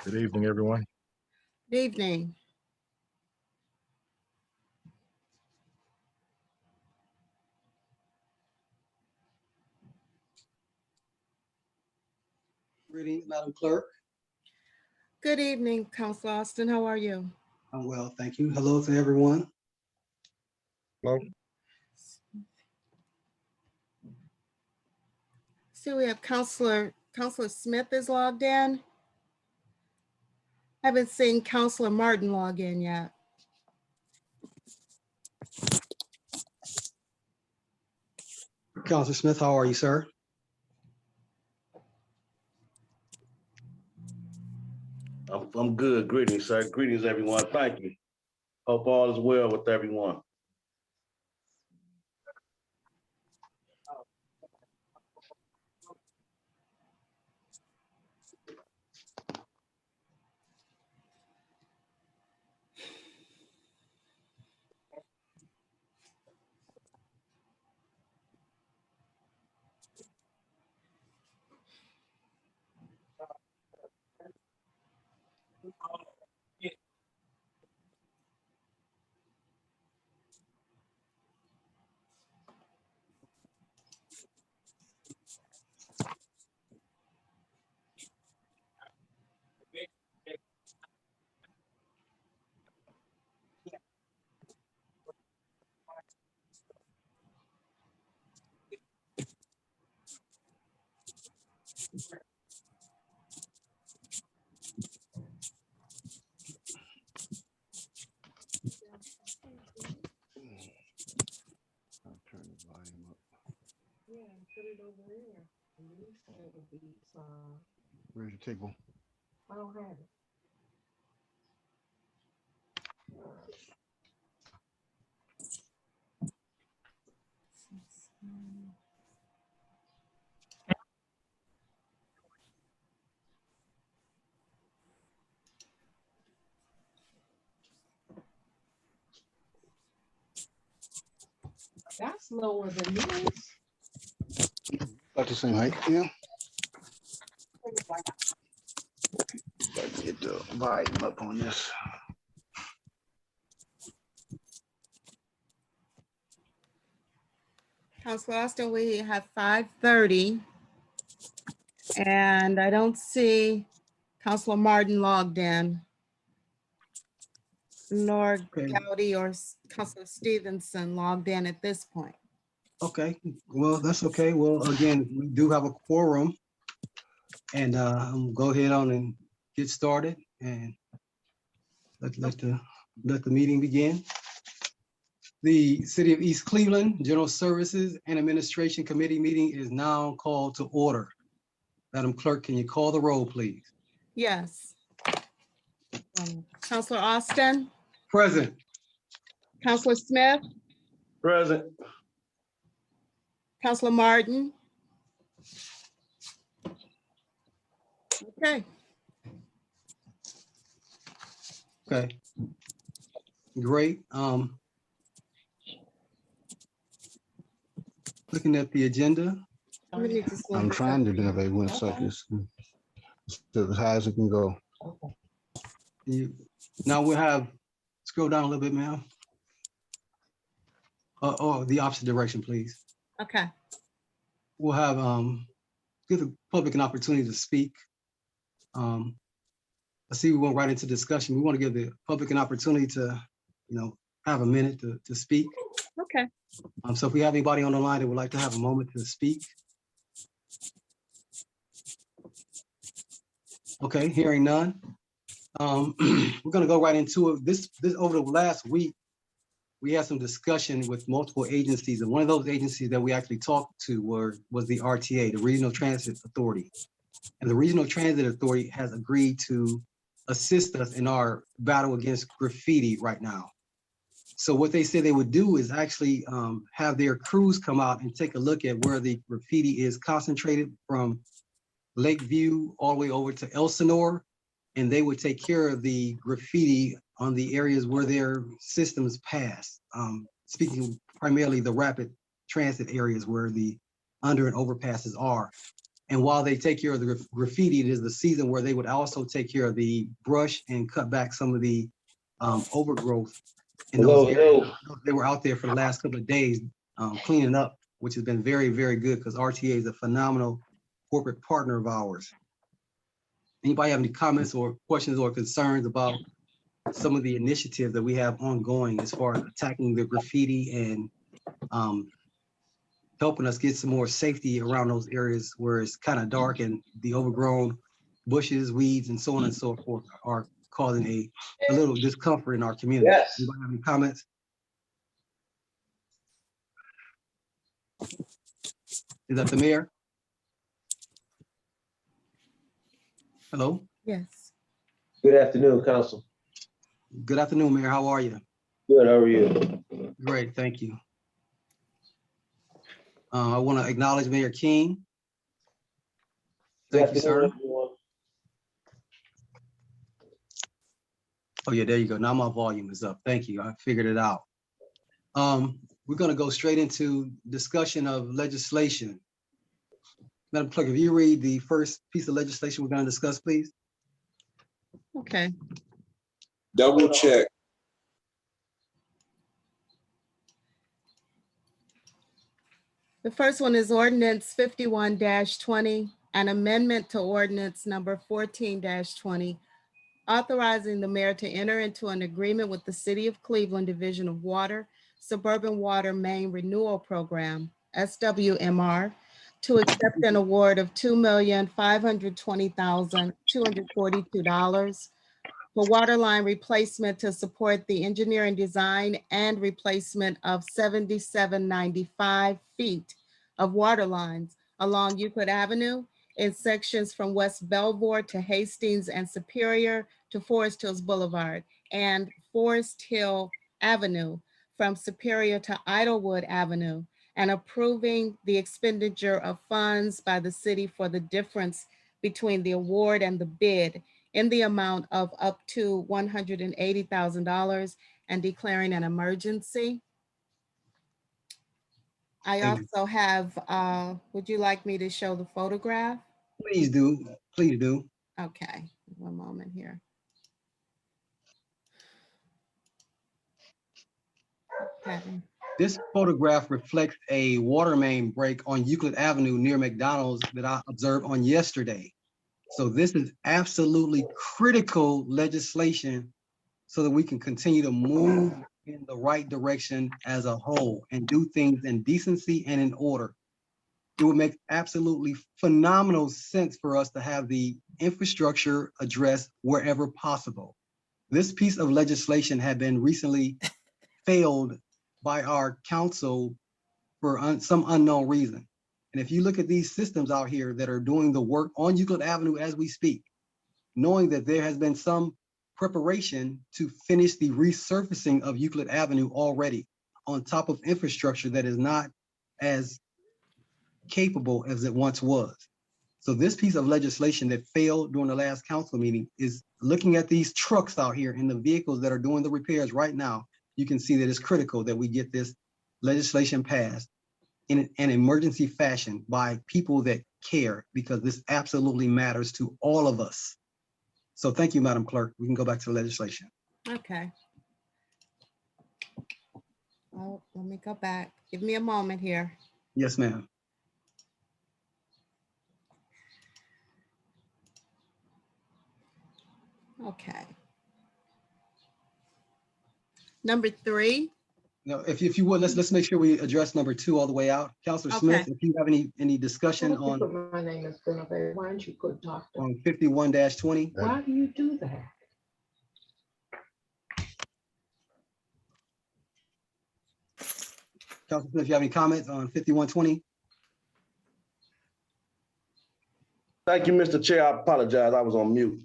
Good evening, everyone. Good evening. Greetings, Madam Clerk. Good evening, Councilor Austin. How are you? I'm well, thank you. Hello to everyone. Hello. See, we have Councilor Smith is logged in. Haven't seen Councilor Martin log in yet. Councilor Smith, how are you, sir? I'm good. Greetings, sir. Greetings, everyone. Thank you. Hope all is well with everyone. I'll turn the volume up. Yeah, put it over there. At least it'll be, Where's your table? I don't have it. That's lower than this. About the same height, yeah. Gotta get the volume up on this. Councilor Austin, we have 5:30. And I don't see Councilor Martin logged in, nor Okay. Gowdy or Councilor Stevenson logged in at this point. Okay, well, that's okay. Well, again, we do have a quorum. And I'm go ahead on and get started and let the meeting begin. The City of East Cleveland General Services and Administration Committee meeting is now called to order. Madam Clerk, can you call the roll, please? Yes. Councilor Austin, Present. Councilor Smith, Present. Councilor Martin. Okay, Okay. Great. Looking at the agenda. we need to slow I'm this trying to up. do it one second. As high as it can go. Now we'll have, scroll down a little bit, ma'am. Or the opposite direction, please. Okay, We'll have, give the public an opportunity to speak. I see we went right into discussion. We want to give the public an opportunity to, have a minute to speak. okay. So if we have anybody on the line that would like to have a moment to speak. Okay, hearing none. We're gonna go right into it. This over the last week, we had some discussion with multiple agencies, and one of those agencies that we actually talked to was the RTA, the Regional Transit Authority. And the Regional Transit Authority has agreed to assist us in our battle against graffiti right now. So what they said they would do is actually have their crews come out and take a look at where the graffiti is concentrated from Lakeview all the way over to Elsinore, and they would take care of the graffiti on the areas where their systems pass. Speaking primarily the rapid transit areas where the under and overpasses are. And while they take care of the graffiti, it is the season where they would also take care of the brush and cut back some of the overgrowth in those areas. They were out there for the last couple of days cleaning up, which has been very, very good because RTA is a phenomenal corporate partner of ours. Anybody have any comments or questions or concerns about some of the initiatives that we have ongoing as far as attacking the graffiti and helping us get some more safety around those areas where it's kind of dark and the overgrown bushes, weeds, and so on and so forth are causing a little discomfort in our community. Yes. Anybody have any comments? Is that the mayor? Hello? Yes. Good afternoon, Council. Good afternoon, Mayor. How are you? Good, how are you? Great, thank you. I want to acknowledge Mayor King. Thank you, sir. Everyone. Oh yeah, there you go. Now my volume is up. Thank you. I figured it out. We're going to go straight into discussion of legislation. Madam Clerk, if you read the first piece of legislation we're going to discuss, please. Okay. Double check. The first one is ordinance 51-20, an amendment to ordinance number 14-20, authorizing the mayor to enter into an agreement with the City of Cleveland Division of Water, Suburban Water Main Renewal Program, SWMR, to accept an award of $2,520,242 for water line replacement to support the engineering design and replacement of 7795 feet of water lines along Euclid Avenue in sections from West Belvoir to Hastings and Superior to Forest Hills Boulevard and Forest Hill Avenue from Superior to Idlewood Avenue, and approving the expenditure of funds by the city for the difference between the award and the bid in the amount of up to $180,000 and declaring an emergency. I Thank you. also have, would you like me to show the photograph? Please do. Please do. Okay, one moment here. Okay. This photograph reflects a water main break on Euclid Avenue near McDonald's that I observed on yesterday. So this is absolutely critical legislation so that we can continue to move in the right direction as a whole and do things in decency and in order. It would make absolutely phenomenal sense for us to have the infrastructure addressed wherever possible. This piece of legislation had been recently failed by our council for some unknown reason. And if you look at these systems out here that are doing the work on Euclid Avenue as we speak, knowing that there has been some preparation to finish the resurfacing of Euclid Avenue already on top of infrastructure that is not as capable as it once was. So this piece of legislation that failed during the last council meeting is looking at these trucks out here and the vehicles that are doing the repairs right now. You can see that it's critical that we get this legislation passed in an emergency fashion by people that care, because this absolutely matters to all of us. So thank you, Madam Clerk. We can go back to the legislation. Okay. Oh, let me go back. Give me a moment here. Yes, ma'am. Okay. Number 3. Now, if you would, let's make sure we address number 2 all the way out. Councilor Smith, Okay. if you have any discussion Why don't you on put my name as Guinevere? Why don't you put Dr.? 51-20. Why do you do that? Councilor Smith, if you have any comments on 51-20? Thank you, Mr. Chair. I apologize, I was on mute.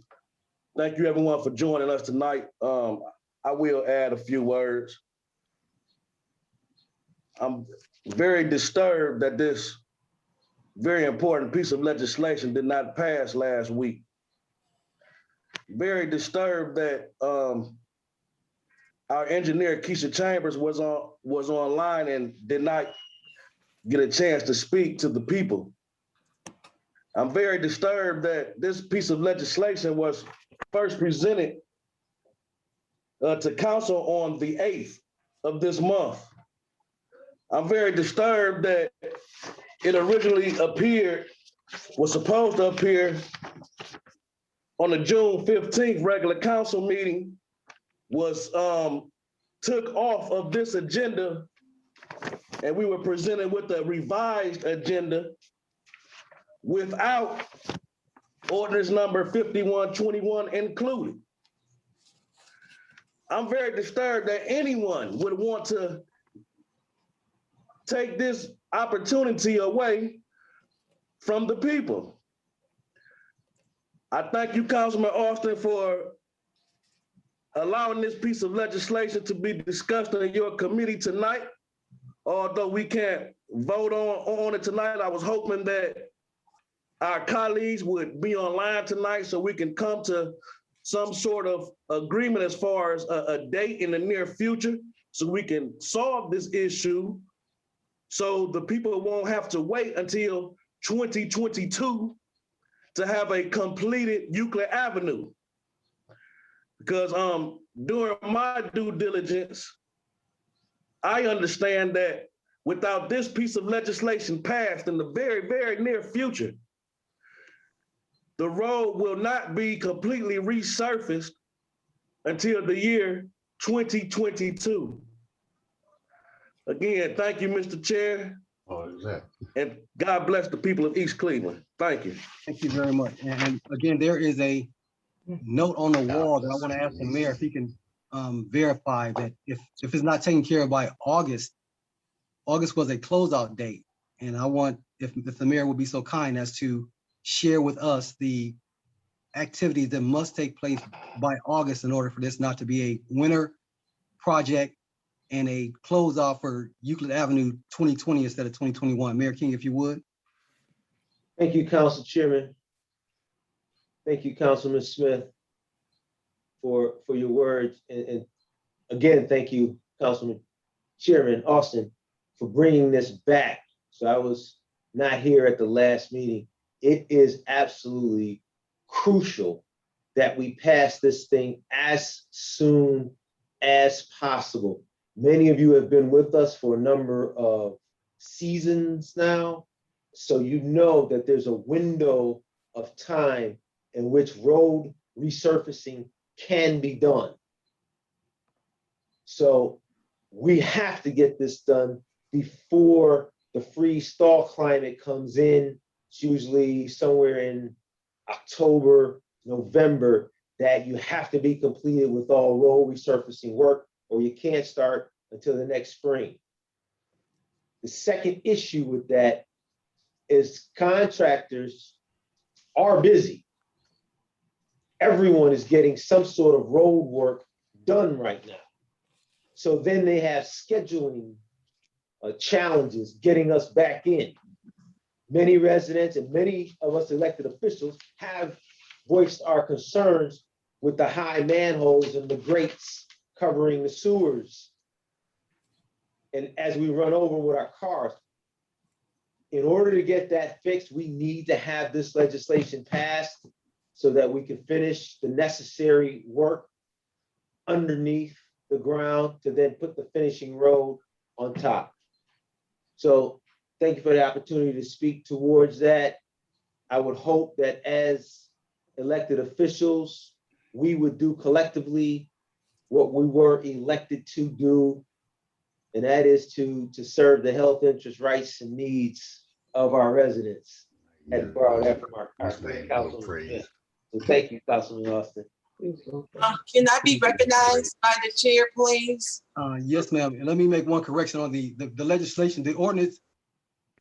Thank you, everyone, for joining us tonight. I will add a few words. I'm very disturbed that this very important piece of legislation did not pass last week. Very disturbed that our engineer, Keisha Chambers, was online and did not get a chance to speak to the people. I'm very disturbed that this piece of legislation was first presented to council on the 8th of this month. I'm very disturbed that it originally was supposed to appear on the June 15th regular council meeting, was took off of this agenda, and we were presented with a revised agenda without ordinance number 5121 included. I'm very disturbed that anyone would want to take this opportunity away from the people. I thank you, Councilman Austin, for allowing this piece of legislation to be discussed in your committee tonight. Although we can't vote on it tonight, I was hoping that our colleagues would be online tonight so we can come to some sort of agreement as far as a date in the near future so we can solve this issue so the people won't have to wait until 2022 to have a completed Euclid Avenue. Because during my due diligence, I understand that without this piece of legislation passed in the very, very near future, the road will not be completely resurfaced until the year 2022. Again, thank you, Mr. Chair, Oh, exactly. and God bless the people of East Cleveland. Thank you. Thank you very much. And again, there is a note on the wall that I want to ask the mayor if he can verify that if it's not taken care of by August was a closeout date. And I want, if the mayor would be so kind as to share with us the activities that must take place by August in order for this not to be a winter project and a closeout for Euclid Avenue 2020 instead of 2021. Mayor King, if you would. Thank you, Council Chairman. Thank you, Councilman Smith, for your words. And again, thank you, Councilman Chairman Austin, for bringing this back. So I was not here at the last meeting. It is absolutely crucial that we pass this thing as soon as possible. Many of you have been with us for a number of seasons now, so you know that there's a window of time in which road resurfacing can be done. So we have to get this done before the freeze thaw climate comes in. It's usually somewhere in October, November, that you have to be completed with all road resurfacing work, or you can't start until the next spring. The second issue with that is contractors are busy. Everyone is getting some sort of road work done right now. So then they have scheduling challenges getting us back in. Many residents and many of us elected officials have voiced our concerns with the high manholes and the grates covering the sewers. And as we run over with our cars, in order to get that fixed, we need to have this legislation passed so that we can finish the necessary work underneath the ground to then put the finishing road on top. So thank you for the opportunity to speak towards that. I would hope that as elected officials, we would do collectively what we were elected to do, and that is to serve the health interests, rights, and needs of our residents. And borrow that from our councilman. So thank you, Councilman Austin. Can I be recognized by the chair, please? Yes, ma'am. And let me make one correction on the legislation. The ordinance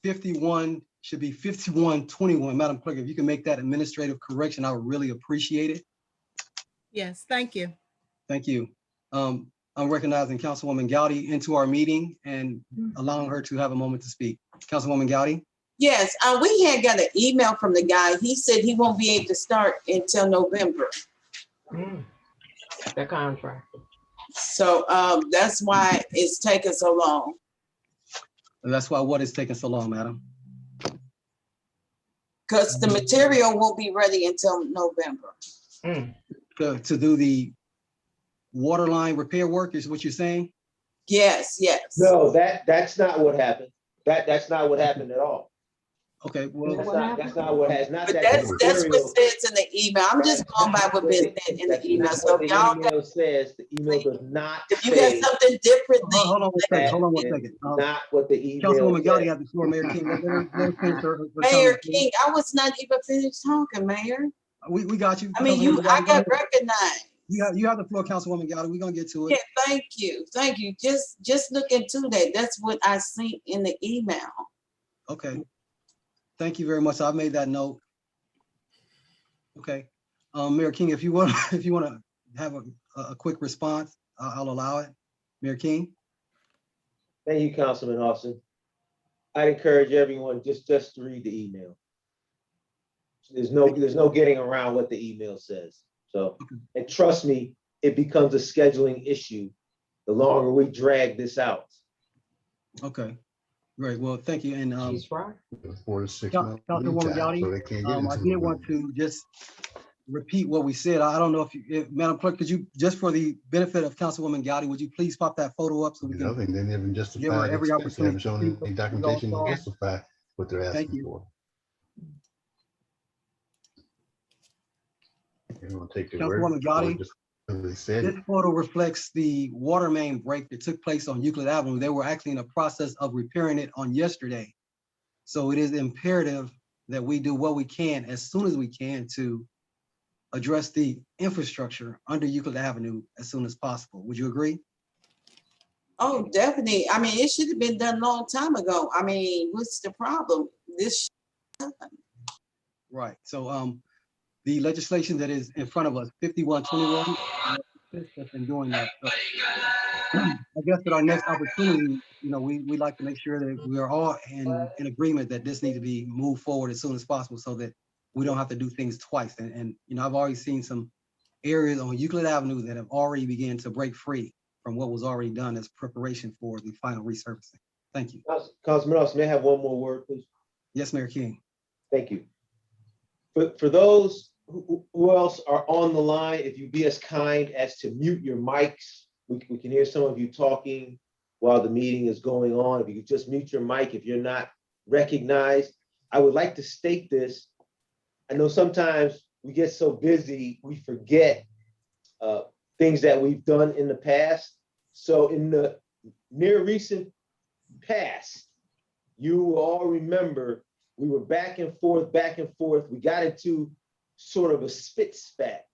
51 should be 5121. Madam Clerk, if you can make that administrative correction, I would really appreciate it. Yes, thank you. Thank you. I'm recognizing Councilwoman Gowdy into our meeting and allowing her to have a moment to speak. Councilwoman Gowdy? Yes, we had got an email from the guy. He said he won't be able to start until November. The contract. So that's why it's taking so long. And that's why what is taking so long, madam? Because the material won't be ready until November. To do the water line repair work is what you're saying? Yes, yes. No, that's not what happened. That's not what happened at all. Okay, well, That's not what has, not But that that's the what material. says in the email. I'm just going by what been said in the That's email. not So what if the y'all got, email says. The email does not if you got say something different, hold on one second, that. hold on one It's second. not what the email Councilwoman Gotti says. has the floor, Mayor King. Let her finish her Mayor comment, please. King, I was not even finished talking, Mayor. We got you. I mean, Councilwoman I Gotti, go got ahead. recognized. You have the floor, Councilwoman Gotti. We're gonna get to Yeah, it. thank you. Just look into that. That's what I see in the email. Okay. Thank you very much. I've made that note. Okay. Mayor King, if you want to have a quick response, I'll allow it. Mayor King? Thank you, Councilman Austin. I'd encourage everyone just to read the email. There's no getting around what the email says. So, and trust me, it becomes a scheduling issue the longer we drag this out. Okay. Great. Well, thank you. And She's right. 4 to 6 months Councilwoman lead time, Gotti, so they can't get I into did it. want to just repeat what we said. I don't know if Madam Clerk, could you, just for the benefit of Councilwoman Gotti, would you please pop that photo up so we I can think they never give her justified every expense. They haven't opportunity shown to see any what we all documentation to saw? justify what they're Thank asking you. for. They don't take their Councilwoman word for it Gotti, just because they said this it. photo reflects the water main break that took place on Euclid Avenue. They were actually in the process of repairing it on yesterday. So it is imperative that we do what we can as soon as we can to address the infrastructure under Euclid Avenue as soon as possible. Would you agree? Oh, definitely. I mean, it should have been done a long time ago. I mean, what's the problem? This, Right. So the legislation that is in front of us, 5121, assists in doing that. So I guess at our next opportunity, we like to make sure that we are all in agreement that this needs to be moved forward as soon as possible so that we don't have to do things twice. And I've already seen some areas on Euclid Avenue that have already begun to break free from what was already done as preparation for the final resurfacing. Thank you. Councilman Austin, may I have one more word, please? Yes, Mayor King. Thank you. For those who else are on the line, if you'd be as kind as to mute your mics, we can hear some of you talking while the meeting is going on. If you could just mute your mic if you're not recognized. I would like to state this. I know sometimes we get so busy, we forget things that we've done in the past. So in the near recent past, you will all remember we were back and forth. We got into sort of a spit spat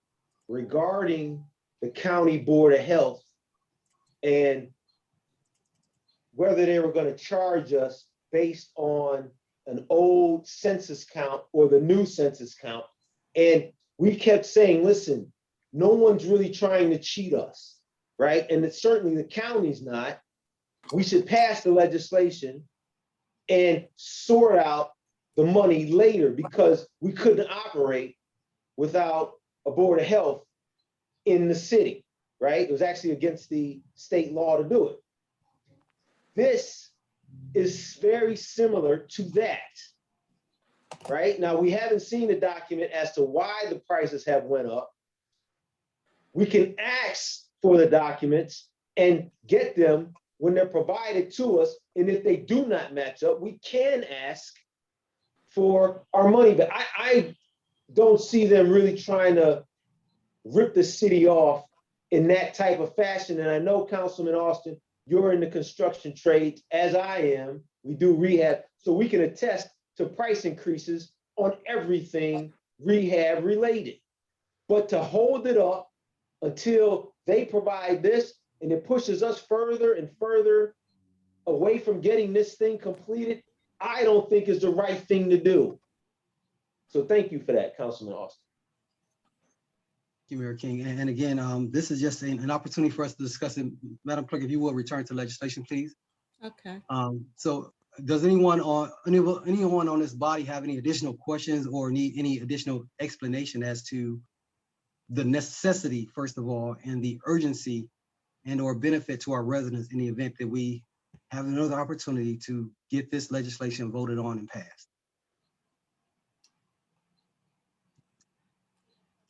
regarding the County Board of Health and whether they were going to charge us based on an old census count or the new census count. And we kept saying, listen, no one's really trying to cheat us, right? And it's certainly the county's not. We should pass the legislation and sort out the money later because we couldn't operate without a Board of Health in the city, right? It was actually against the state law to do it. This is very similar to that, right? Now, we haven't seen the document as to why the prices have went up. We can ask for the documents and get them when they're provided to us. And if they do not match up, we can ask for our money. But I don't see them really trying to rip the city off in that type of fashion. And I know, Councilman Austin, you're in the construction trades, as I am. We do rehab, so we can attest to price increases on everything rehab related. But to hold it up until they provide this, and it pushes us further and further away from getting this thing completed, I don't think is the right thing to do. So thank you for that, Councilman Austin. Thank you, Mayor King. And again, this is just an opportunity for us to discuss it. Madam Clerk, if you will return to legislation, please. Okay. So does anyone on this body have any additional questions or need any additional explanation as to the necessity, first of all, and the urgency and or benefit to our residents in the event that we have another opportunity to get this legislation voted on and passed?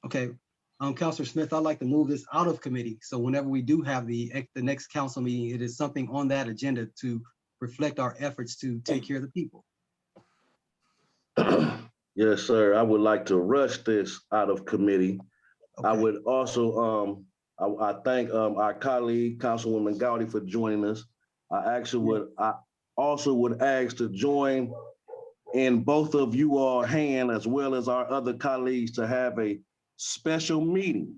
Okay, Counselor Smith, I'd like to move this out of committee. So whenever we do have the next council meeting, it is something on that agenda to reflect our efforts to take care of the people. Yes, sir. I would like to rush this out of committee. I Okay. would also, I thank our colleague, Councilwoman Gowdy, for joining us. I also would ask to join in both of you all hand, as well as our other colleagues, to have a special meeting.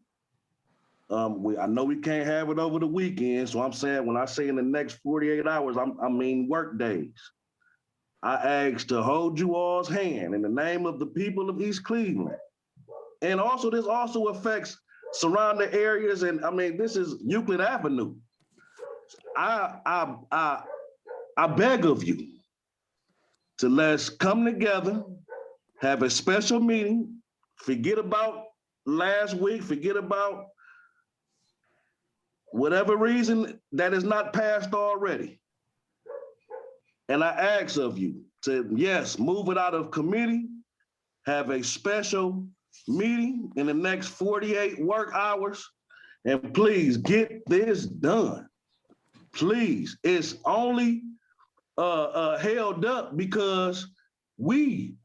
I know we can't have it over the weekend, so I'm saying, when I say in the next 48 hours, I mean work days. I ask to hold you all's hand in the name of the people of East Cleveland. And also, this also affects surrounding areas, and I mean, this is Euclid Avenue. I beg of you to let's come together, have a special meeting, forget about last week, forget about whatever reason that is not passed already. And I ask of you to, yes, move it out of committee, have a special meeting in the next 48 work hours, and please get this done. Please, it's only held up because we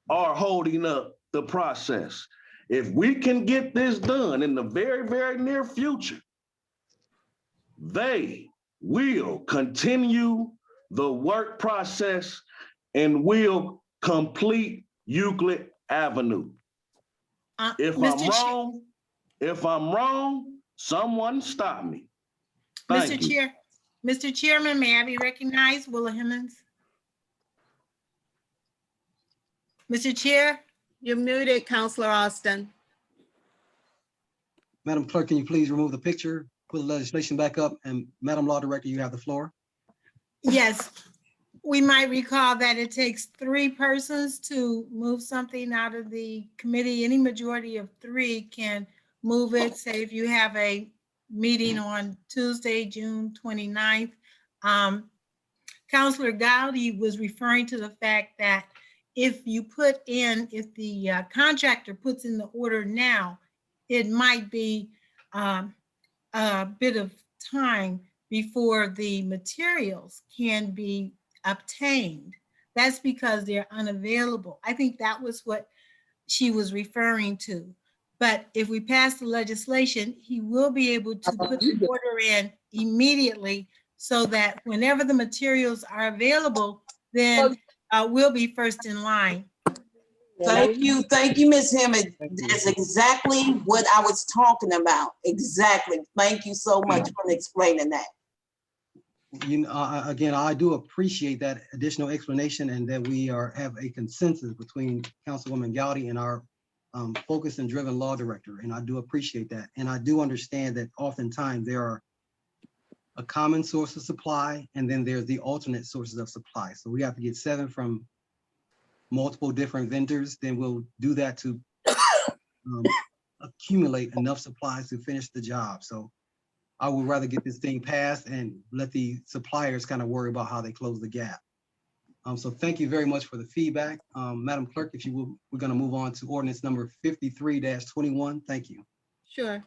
are holding up the process. If we can get this done in the very, very near future, they will continue the work process and will complete Euclid Avenue. If I'm wrong, someone stop me. Thank you. Mr. Chairman, may I be recognized? Willa Hemmons. Mr. Chair, You're muted, Counselor Austin. Madam Clerk, can you please remove the picture, put the legislation back up, and Madam Law Director, you have the floor. yes, we might recall that it takes 3 persons to move something out of the committee. Any majority of 3 can move it. Say if you have a meeting on Tuesday, June 29th. Counselor Gowdy was referring to the fact that if the contractor puts in the order now, it might be a bit of time before the materials can be obtained. That's because they're unavailable. I think that was what she was referring to. But if we pass the legislation, he will be able to put the order in immediately so that whenever the materials are available, then we'll be first in line. Thank you, Ms. Hammond. That's exactly what I was talking about. Exactly. Thank you so much for explaining that. You know, again, I do appreciate that additional explanation and that we have a consensus between Councilwoman Gowdy and our focused and driven law director. And I do appreciate that. And I do understand that oftentimes there are a common source of supply and then there's the alternate sources of supply. So we have to get 7 from multiple different vendors. Then we'll do that to accumulate enough supplies to finish the job. So I would rather get this thing passed and let the suppliers kind of worry about how they close the gap. So thank you very much for the feedback. Madam Clerk, if you will, we're going to move on to ordinance number 53-21. Thank you. Sure.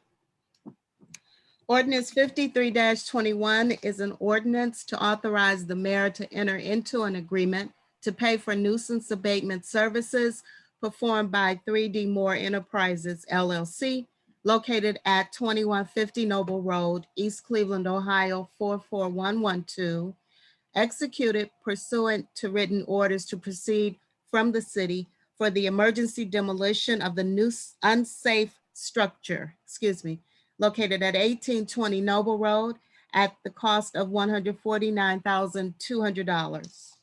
Ordinance 53-21 is an ordinance to authorize the mayor to enter into an agreement to pay for nuisance abatement services performed by 3D Moore Enterprises LLC, located at 2150 Noble Road, East Cleveland, Ohio 44112, executed pursuant to written orders to proceed from the city for the emergency demolition of the new unsafe structure, located at 1820 Noble Road at the cost of $149,200.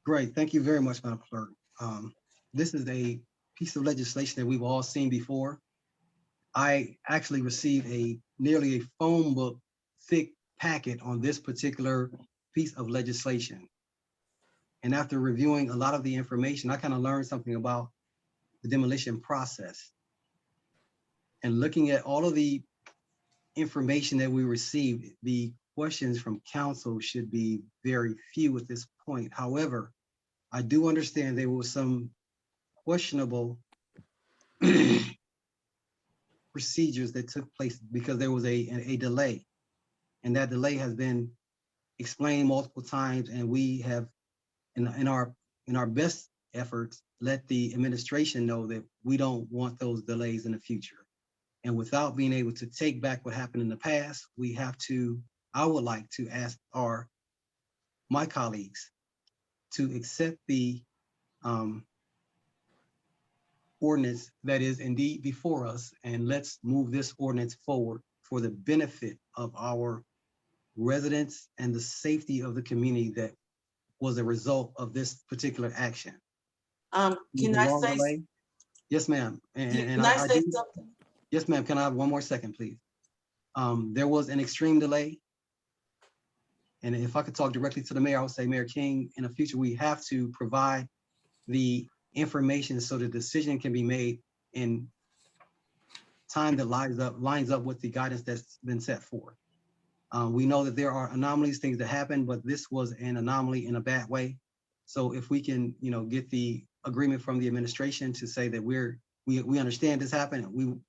Great. Thank you very much, Madam Clerk. This is a piece of legislation that we've all seen before. I actually received nearly a phone book thick packet on this particular piece of legislation. And after reviewing a lot of the information, I kind of learned something about the demolition process. And looking at all of the information that we received, the questions from council should be very few at this point. However, I do understand there was some questionable procedures that took place because there was a delay. And that delay has been explained multiple times, and we have, in our best efforts, let the administration know that we don't want those delays in the future. And without being able to take back what happened in the past, I would like to ask my colleagues to accept the ordinance that is indeed before us, and let's move this ordinance forward for the benefit of our residents and the safety of the community that was a result of this particular action. Can I Long say, delay? Yes, ma'am. can I say do- something? Yes, ma'am. Can I have one more second, please? There was an extreme delay. And if I could talk directly to the mayor, I would say, Mayor King, in the future, we have to provide the information so the decision can be made in time that lines up with the guidance that's been set forth. We know that there are anomalies, things that happen, but this was an anomaly in a bad way. So if we can, get the agreement from the administration to say that we understand this happened, we'll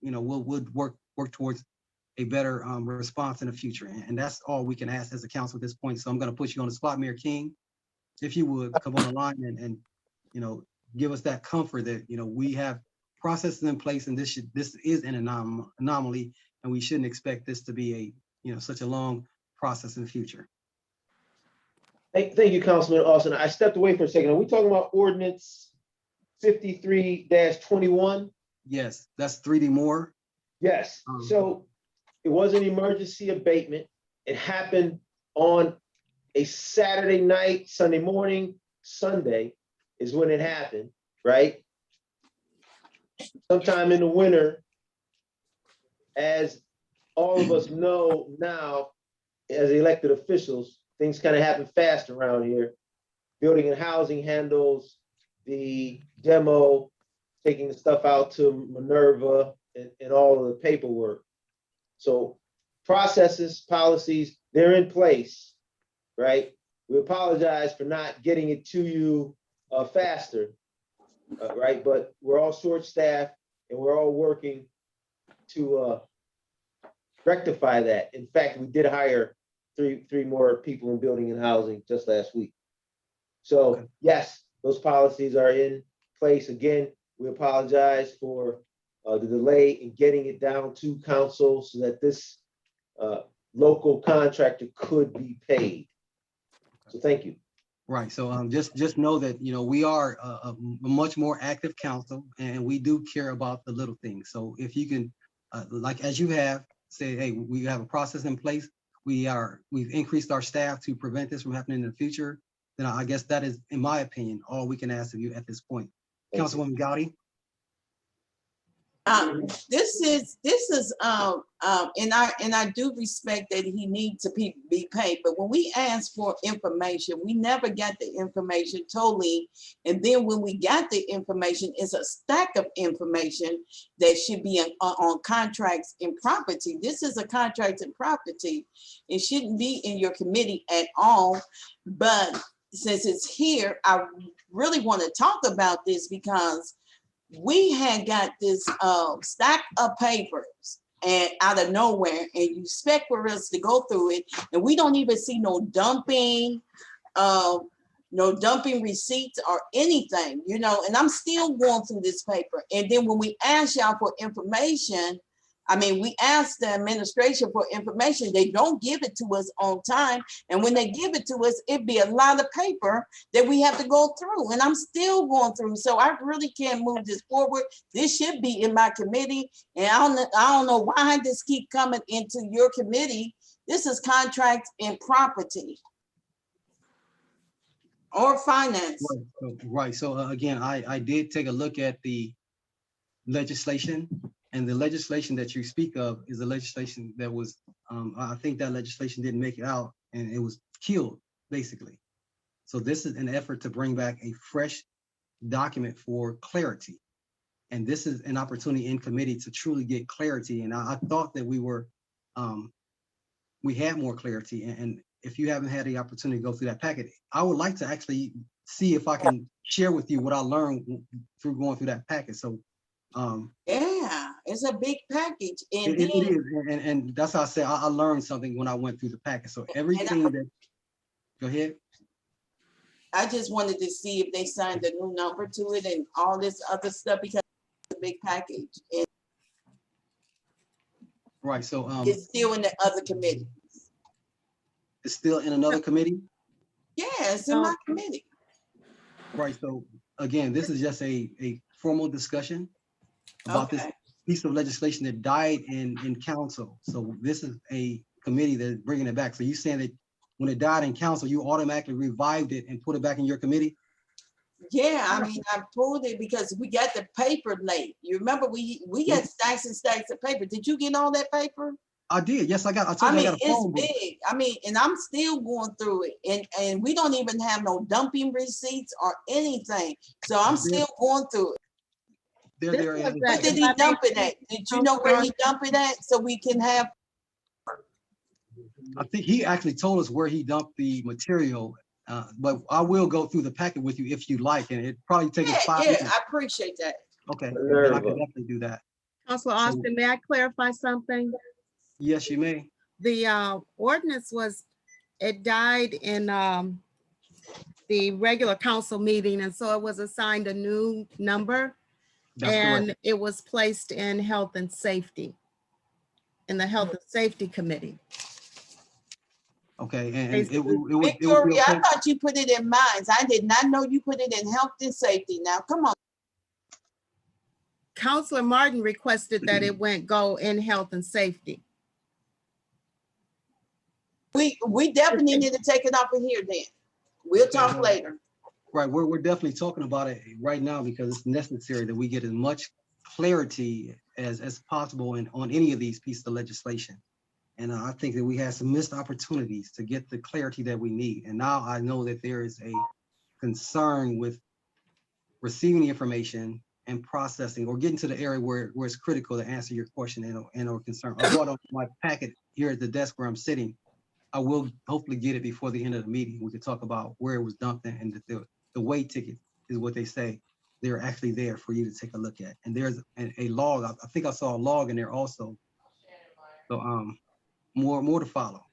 work towards a better response in the future. And that's all we can ask as a council at this point. So I'm going to put you on the spot, Mayor King. If you would come on the line and give us that comfort that, we have processes in place, and this is an anomaly, and we shouldn't expect this to be such a long process in the future. Thank you, Councilman Austin. I stepped away for a second. Are we talking about ordinance 53-21? Yes, that's 3D Moore. Yes, so it was an emergency abatement. It happened on a Saturday night, Sunday morning. Sunday is when it happened, right? Sometime in the winter, as all of us know now, as elected officials, things kind of happen fast around here. Building and Housing handles the demo, taking the stuff out to Minerva and all of the paperwork. So processes, policies, they're in place, right? We apologize for not getting it to you faster, right? But we're all short-staffed and we're all working to rectify that. In fact, we did hire three more people in Building and Housing just last week. So yes, those policies are in place. Again, we apologize for the delay in getting it down to council so that this local contractor could be paid. So thank you. Right. So just know that, we are a much more active council, and we do care about the little things. So if you can, like as you have said, hey, we have a process in place. We've increased our staff to prevent this from happening in the future. Then I guess that is, in my opinion, all we can ask of you at this point. Councilwoman Gowdy. This is and I do respect that he needs to be paid, but when we asked for information, we never got the information totally. And then when we got the information, it's a stack of information that should be on contracts and property. This is a contract and property. It shouldn't be in your committee at all. But since it's here, I really want to talk about this because we had got this stack of papers and out of nowhere, and you expect for us to go through it, and we don't even see no dumping receipts or anything, and I'm still going through this paper. And then when we ask y'all for information, we ask the administration for information, they don't give it to us on time. And when they give it to us, it'd be a lot of paper that we have to go through. And I'm still going through. So I really can't move this forward. This should be in my committee. And I don't know why this keep coming into your committee. This is contract and property or finance. Right. So again, I did take a look at the legislation. And the legislation that you speak of is the legislation that was, I think that legislation didn't make it out, and it was killed, basically. So this is an effort to bring back a fresh document for clarity. And this is an opportunity in committee to truly get clarity. And I thought that we had more clarity. And if you haven't had the opportunity to go through that packet, I would like to actually see if I can share with you what I learned through going through that packet. So Yeah, it's a big package. And It then, is, and that's how I said I learned something when I went through the packet. So everything that, go ahead. I just wanted to see if they signed a new number to it and all this other stuff because it's a big package. And Right, so it's still in the other committee. it's still in another committee. Yeah, it's in my committee. Right, so again, this is just a formal discussion about this Okay. piece of legislation that died in council. So this is a committee that's bringing it back. So you saying that when it died in council, you automatically revived it and put it back in your committee? Yeah, I mean, I pulled it because we got the paper late. You remember we got stacks and stacks of paper. Did you get all that paper? I did, yes, I I told you mean, I got a it's phone book. big. I mean, and I'm still going through it. And we don't even have no dumping receipts or anything. So I'm still going through it. There, This there was is. that- Where did he dump it at? Did you know where he dumped it at? So we can have, I think he actually told us where he dumped the material, but I will go through the packet with you if you like, and it probably take us 5 yeah, minutes. I appreciate that. Okay, then I Minerva. can definitely do that. Counselor Austin, may I clarify something? Yes, you may. The ordinance was, it died in the regular council meeting, and so it was assigned a new number. That's correct. And it was placed in health and safety, in the health and safety committee. Okay, and it would be Victoria, I okay. thought you put it in mines. I did not know you put it in health and safety. Now, come on. Counselor Martin requested that it go in health and safety. We definitely need to take it off of here then. We'll talk later. Right, we're definitely talking about it right now because it's necessary that we get as much clarity as possible on any of these pieces of legislation. And I think that we had some missed opportunities to get the clarity that we need. And now I know that there is a concern with receiving the information and processing or getting to the area where it's critical to answer your question and or concern. I brought up my packet here at the desk where I'm sitting. I will hopefully get it before the end of the meeting. We could talk about where it was dumped and the weight ticket is what they say. They're actually there for you to take a look at. And there's a log. I think I saw a log in there also. So more to follow.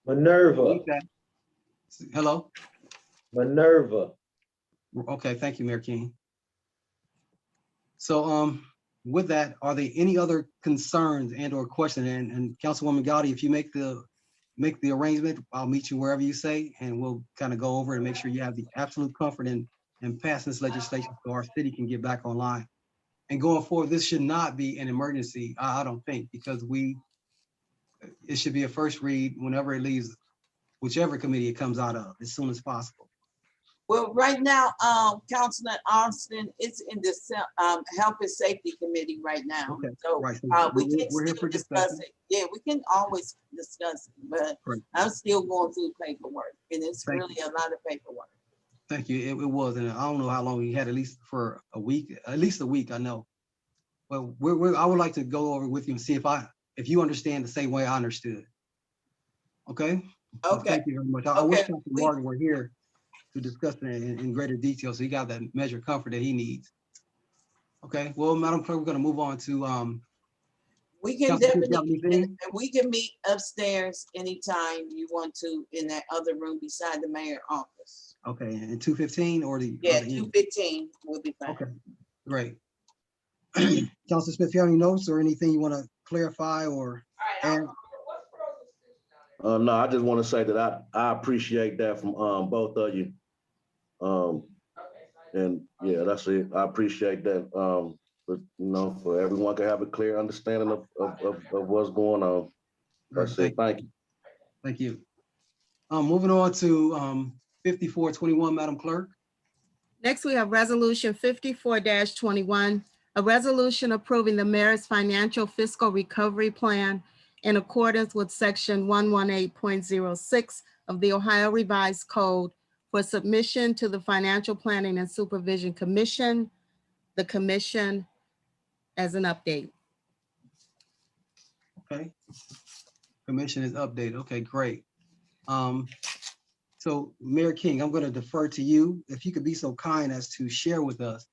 Minerva, Hello. Minerva. Okay, thank you, Mayor King. So with that, are there any other concerns and or questions? And Councilwoman Gowdy, if you make the arrangement, I'll meet you wherever you say, and we'll kind of go over and make sure you have the absolute comfort in passing this legislation so our city can get back online. And going forward, this should not be an emergency, I don't think, because it should be a first read whenever it leaves, whichever committee it comes out of, as soon as possible. Well, right now, Councilman Austin is in the Health and Safety Committee right now. Okay, So right. So we can we're here still for discuss discussion. it. Yeah, we can always discuss it, but Right. I'm still going through paperwork and it's Thank really a lot of paperwork. Thank you. It was, and I don't know how long we had, at least for a week, at least a week, I know. But I would like to go over with you and see if you understand the same way I understood. Okay? Well, Okay. thank you very much. I wish Okay. Councilman Martin were here to discuss it in greater detail, so he got that measure of comfort that he needs. Okay, well, Madam Clerk, we're gonna move on to, We can Councilman, you have definitely, anything? and we can meet upstairs anytime you want to in that other room beside the mayor office. Okay, and 2:15 or the? Yeah, or the- 2:15 will be fine. Okay, great. Councilor Smith, you have any notes or anything you want to clarify or add? No, I just want to say that I appreciate that from both of you. And yeah, that's it. I appreciate that. But for everyone to have a clear understanding of what's going on. That's it. Thank you. Thank you. Moving on to 5421, Madam Clerk. Next, we have Resolution 54-21, a resolution approving the mayor's financial fiscal recovery plan in accordance with Section 118.06 of the Ohio Revised Code for submission to the Financial Planning and Supervision Commission, the commission as an update. Okay. Commission is updated. Okay, great. So Mayor King, I'm going to defer to you. If you could be so kind as to share with us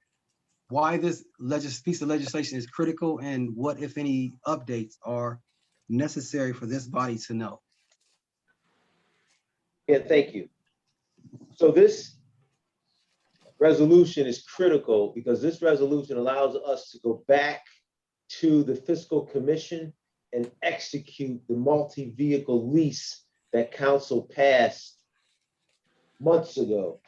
why this piece of legislation is critical and what, if any, updates are necessary for this body to know. Yeah, thank you. So this resolution is critical because this resolution allows us to go back to the fiscal commission and execute the multi-vehicle lease that council passed months ago.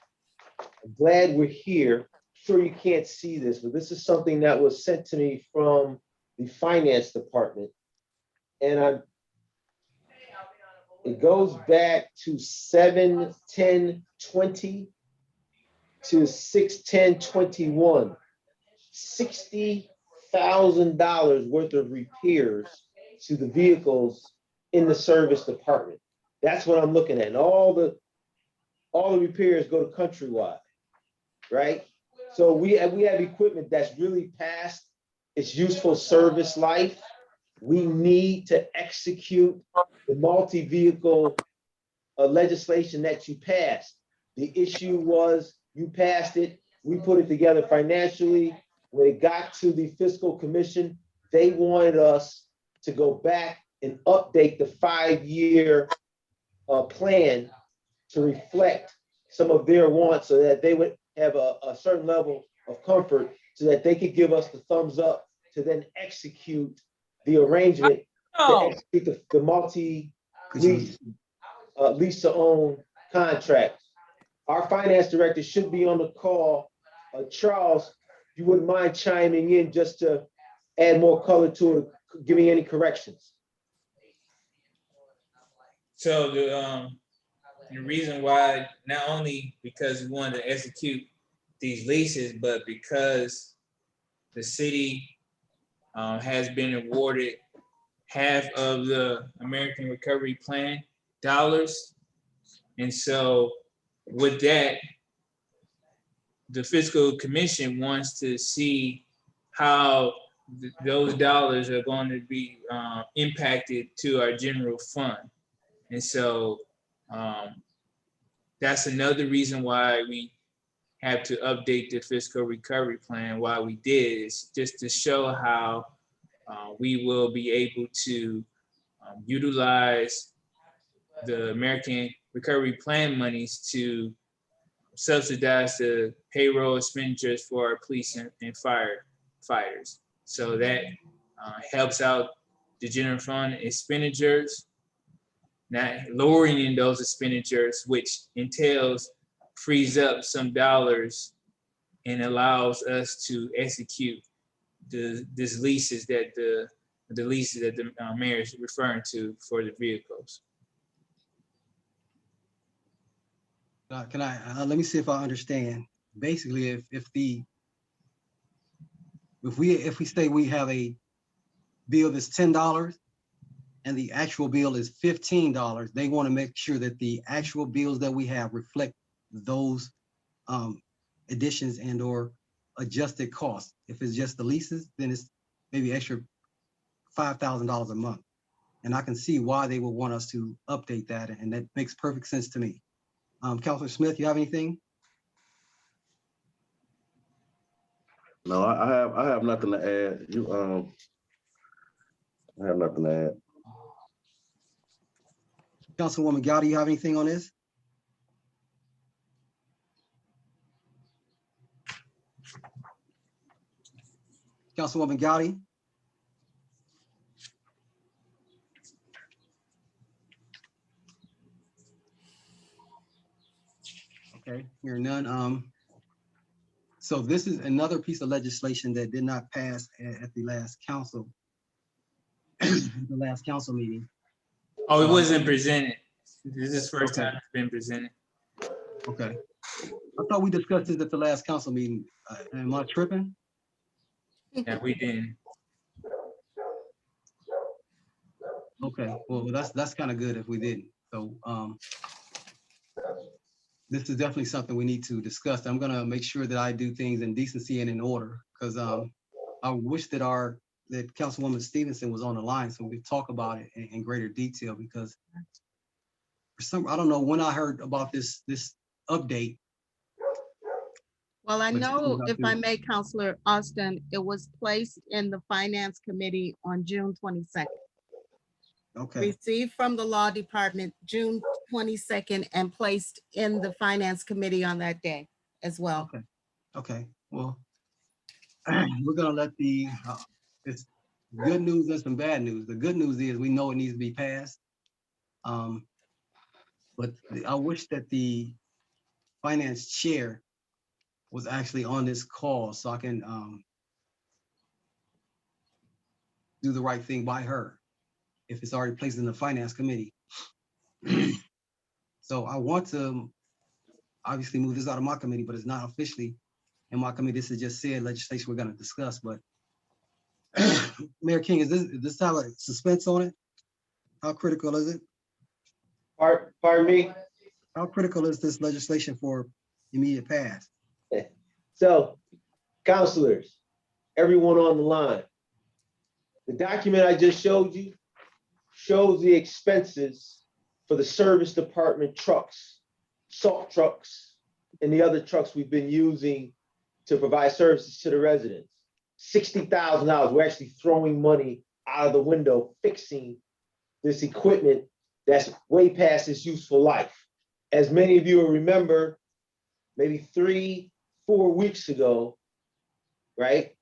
I'm glad we're here. Sure, you can't see this, but this is something that was sent to me from the finance department. And it goes back to 7/10/20 to 6/10/21. $60,000 worth of repairs to the vehicles in the service department. That's what I'm looking at. And all the repairs go to Countrywide, right? So we have equipment that's really past its useful service life. We need to execute the multi-vehicle legislation that you passed. The issue was you passed it, we put it together financially. When it got to the fiscal commission, they wanted us to go back and update the 5-year plan to reflect some of their wants so that they would have a certain level of comfort so that they could give us the thumbs up to then execute the arrangement to execute the multi-lease lease-to-own contract. Our finance director should be on the call. Charles, if you wouldn't mind chiming in just to add more color to it, give me any corrections. So the reason why, not only because we wanted to execute these leases, but because the city has been awarded half of the American Recovery Plan dollars. And so with that, the fiscal commission wants to see how those dollars are going to be impacted to our general fund. And so that's another reason why we have to update the fiscal recovery plan. Why we did is just to show how we will be able to utilize the American Recovery Plan monies to subsidize the payroll expenditures for our police and firefighters. So that helps out the general fund expenditures, not lowering those expenditures, which frees up some dollars and allows us to execute these leases that the mayor is referring to for the vehicles. Can I let me see if I understand. Basically, if we say we have a bill that's $10 and the actual bill is $15, they want to make sure that the actual bills that we have reflect those additions and or adjusted costs. If it's just the leases, then it's maybe extra $5,000 a month. And I can see why they would want us to update that, and that makes perfect sense to me. Councilor Smith, you have anything? No, I have nothing to add. I have nothing to add. Councilwoman Gowdy, you have anything on this? Councilwoman Gowdy? Okay, hearing none. So this is another piece of legislation that did not pass at the last council, the last council meeting. Oh, it wasn't presented. This is the first time it's been presented. Okay. I thought we discussed this at the last council meeting. Am I tripping? Yeah, we didn't. Okay, well, that's kind of good if we didn't. So this is definitely something we need to discuss. I'm gonna make sure that I do things in decency and in order, because I wish that that Councilwoman Stevenson was on the line so we could talk about it in greater detail, because for some, I don't know when I heard about this update. Well, I But know, you if have I to- may, Counselor Austin, it was placed in the Finance Committee on June 22nd. Okay, Received from the Law Department June 22nd and placed in the Finance Committee on that day as well. okay, well, we're gonna let it's good news and some bad news. The good news is we know it needs to be passed. But I wish that the finance chair was actually on this call so I can do the right thing by her if it's already placed in the finance committee. So I want to obviously move this out of my committee, but it's not officially in my committee. This is just said legislation we're gonna discuss, but Mayor King, is this have a suspense on it? How critical is it? Pardon me? How critical is this legislation for immediate pass? So, counselors, everyone on the line, the document I just showed you shows the expenses for the service department trucks, salt trucks, and the other trucks we've been using to provide services to the residents. $60,000. We're actually throwing money out of the window, fixing this equipment that's way past its useful life. As many of you will remember, maybe 3-4 weeks ago, right?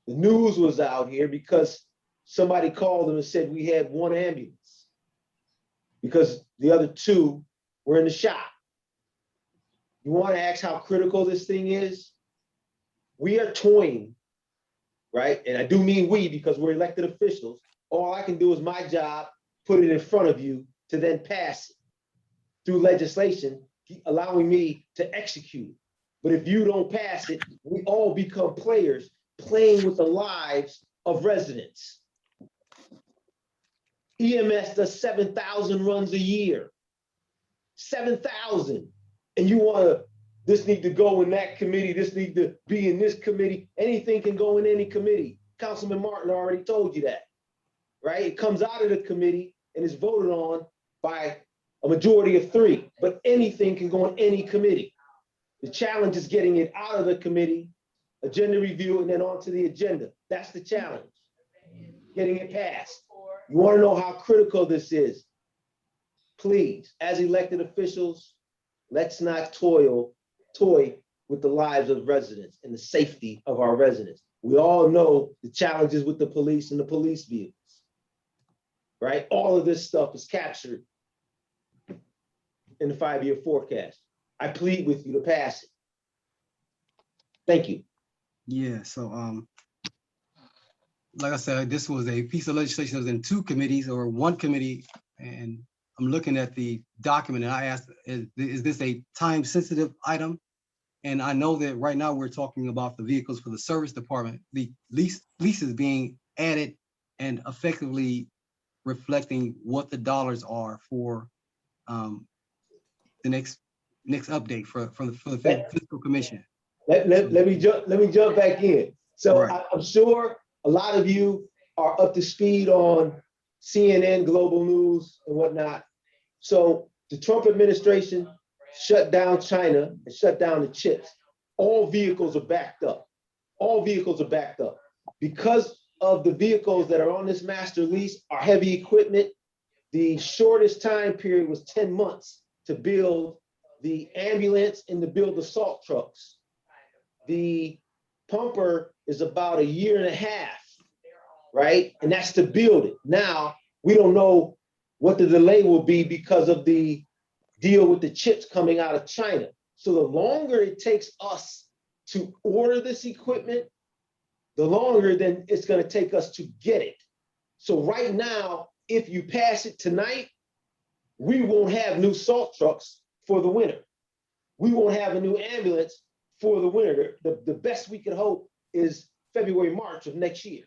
The news was out here because somebody called them and said we had 1 ambulance because the other 2 were in the shop. You want to ask how critical this thing is? We are toying, right? And I do mean we because we're elected officials. All I can do is my job, put it in front of you to then pass it through legislation, allowing me to execute it. But if you don't pass it, we all become players playing with the lives of residents. EMS does 7,000 runs a year. 7,000. And you want to, this need to go in that committee, this need to be in this committee. Anything can go in any committee. Councilman Martin already told you that, right? It comes out of the committee and is voted on by a majority of 3, but anything can go in any committee. The challenge is getting it out of the committee, agenda review, and then onto the agenda. That's the challenge, getting it passed. You want to know how critical this is? Please, as elected officials, let's not toy with the lives of residents and the safety of our residents. We all know the challenges with the police and the police vehicles, right? All of this stuff is captured in the 5-year forecast. I plead with you to pass it. Thank you. Yeah, so like I said, this was a piece of legislation that was in 2 committees or 1 committee, and I'm looking at the document and I asked, is this a time-sensitive item? And I know that right now we're talking about the vehicles for the service department. The leases being added and effectively reflecting what the dollars are for the next update for the fiscal commission. Let me jump back in. So Right. I'm sure a lot of you are up to speed on CNN, Global News, and whatnot. So the Trump administration shut down China and shut down the chips. All vehicles are backed up. All vehicles are backed up. Because of the vehicles that are on this master lease are heavy equipment, the shortest time period was 10 months to build the ambulance and to build the salt trucks. The pumper is about 1.5 years, right? And that's to build it. Now, we don't know what the delay will be because of the deal with the chips coming out of China. So the longer it takes us to order this equipment, the longer then it's going to take us to get it. So right now, if you pass it tonight, we won't have new salt trucks for the winter. We won't have a new ambulance for the winter. The best we can hope is February, March of next year.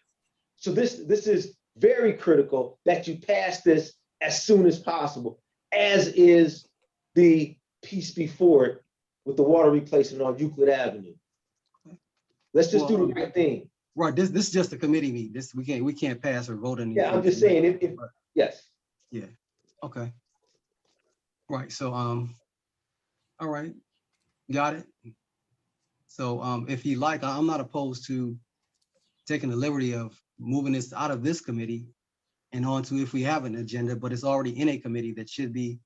So this is very critical that you pass this as soon as possible, as is the piece before it with the water replacement on Euclid Avenue. Let's just do the right thing. Right, this is just a committee meeting. This we can't pass or vote on. Yeah, I'm just saying if yes. Yeah, okay. Right, so all right, got it. So if you like, I'm not opposed to taking the liberty of moving this out of this committee and on to if we have an agenda, but it's already in a committee that should be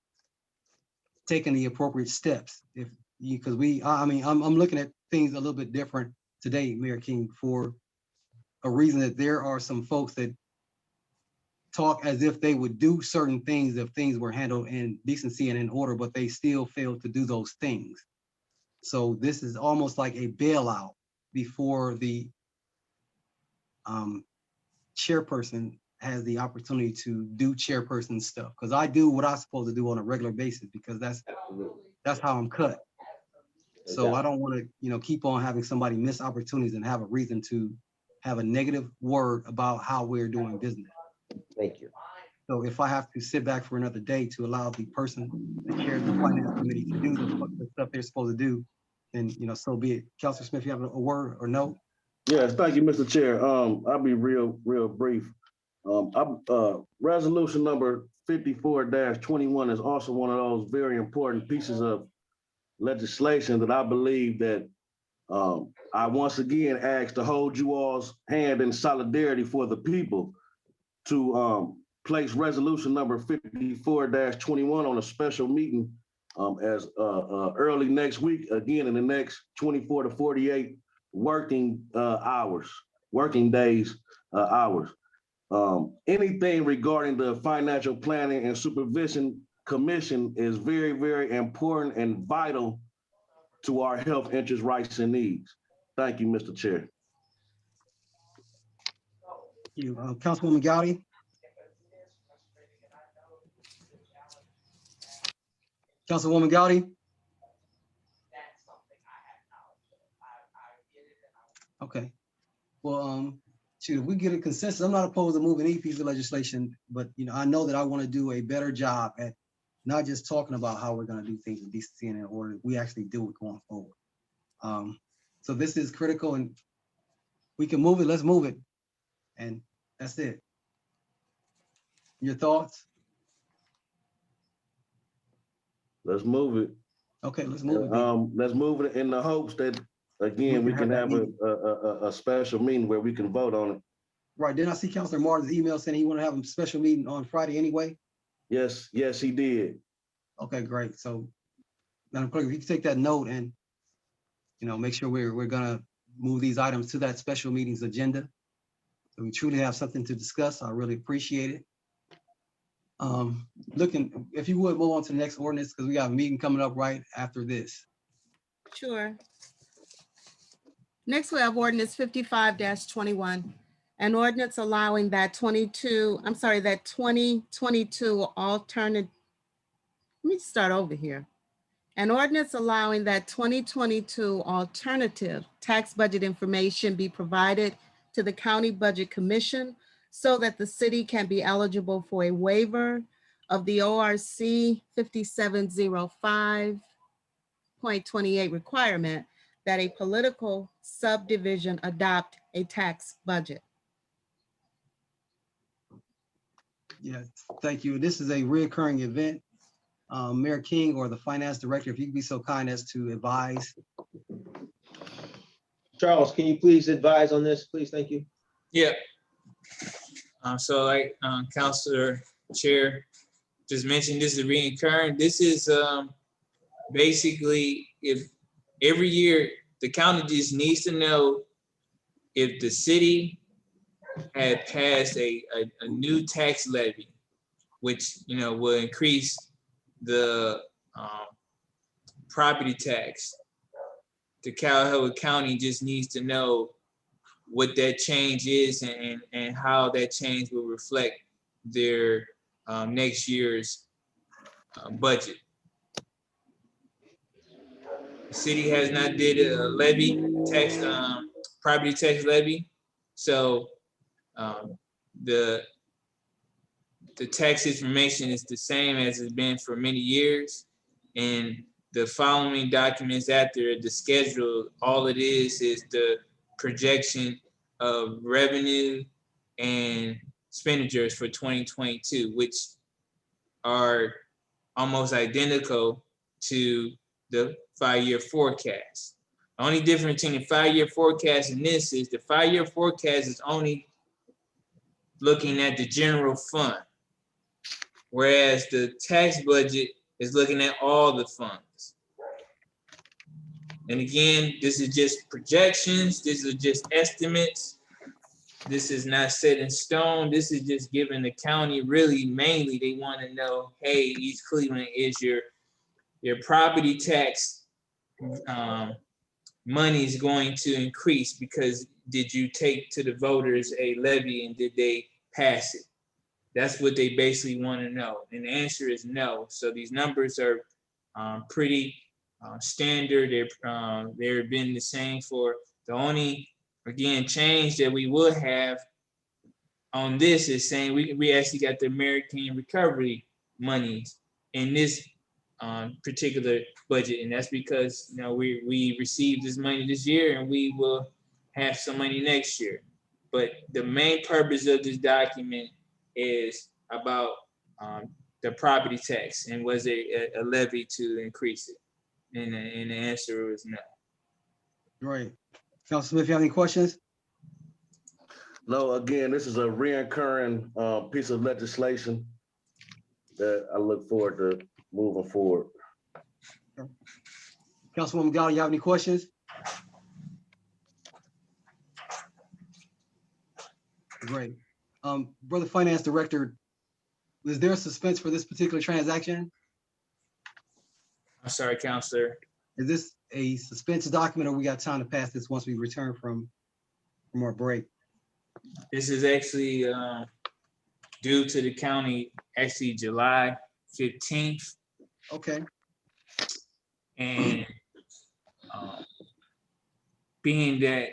taking the appropriate steps. If you, because I'm looking at things a little bit different today, Mayor King, for a reason that there are some folks that talk as if they would do certain things if things were handled in decency and in order, but they still fail to do those things. So this is almost like a bailout before the chairperson has the opportunity to do chairperson stuff. Because I do what I'm supposed to do on a regular basis because that's how I'm cut. So I don't want to, keep on having somebody miss opportunities and have a reason to have a negative word about how we're doing business. Thank you. So if I have to sit back for another day to allow the person that chairs the finance committee to do the stuff they're supposed to do, then, so be it. Councilor Smith, you have a word or no? Yes, thank you, Mr. Chair. I'll be real brief. Resolution number 54-21 is also one of those very important pieces of legislation that I believe that I once again ask to hold you all's hand in solidarity for the people to place resolution number 54-21 on a special meeting as early next week, again in the next 24 to 48 working days. Anything regarding the Financial Planning and Supervision Commission is very, very important and vital to our health interest, rights, and needs. Thank you, Mr. Chair. You, Councilwoman Gowdy? Councilwoman Gowdy? Okay. Well, shoot, if we get a consensus, I'm not opposed to moving any piece of legislation, but I know that I want to do a better job at not just talking about how we're going to do things in decency and in order. We actually do it going forward. So this is critical, and we can move it. Let's move it, and that's it. Your thoughts? Let's move it. Okay, let's move it. Let's move it in the hopes that, again, we can have a special meeting where we can vote on it. Right. Didn't I see Councilor Martin's email saying he want to have a special meeting on Friday anyway? Yes, he did. Okay, great. So, Madam Clerk, if you can take that note and, make sure we're gonna move these items to that special meetings agenda. So we truly have something to discuss. I really appreciate it. If you would move on to the next ordinance, because we got a meeting coming up right after this. Sure. Next, we have ordinance 55-21, an ordinance allowing that 2022 alternate. Let me start over here. An ordinance allowing that 2022 alternative tax budget information be provided to the County Budget Commission so that the city can be eligible for a waiver of the ORC 5705.28 requirement that a political subdivision adopt a tax budget. Yes, thank you. This is a reoccurring event. Mayor King or the finance director, if you could be so kind as to advise. Charles, can you please advise on this, please? Thank you. Yeah. So like Councilor Chair just mentioned, this is reoccurring. This is basically if every year the county just needs to know if the city had passed a new tax levy, which will increase the property tax. The Cuyahoga County just needs to know what that change is and how that change will reflect their next year's budget. The city has not did a levy tax, property tax levy, so the tax information is the same as it's been for many years, and the following documents after the schedule, all it is the projection of revenue and expenditures for 2022, which are almost identical to the 5-year forecast. Only difference between the 5-year forecast and this is the 5-year forecast is only looking at the general fund, whereas the tax budget is looking at all the funds. And again, this is just projections. This is just estimates. This is not set in stone. This is just giving the county really mainly they want to know, hey, East Cleveland, is your property tax money is going to increase because did you take to the voters a levy and did they pass it? That's what they basically want to know. And the answer is no. So these numbers are pretty standard. They've been the same for the only, again, change that we will have on this is saying we actually got the American Recovery monies in this particular budget, and that's because we received this money this year and we will have some money next year. But the main purpose of this document is about the property tax and was a levy to increase it, and the answer is no. Great. Councilman Smith, you have any questions? No, again, this is a reoccurring piece of legislation that I look forward to moving forward. Councilwoman Gowdy, you have any questions? Great. Brother Finance Director, is there a suspense for this particular transaction? I'm sorry, Counselor. Is this a suspense document, or we got time to pass this once we return from our break? This is actually due to the county actually July 15th. Okay. And being that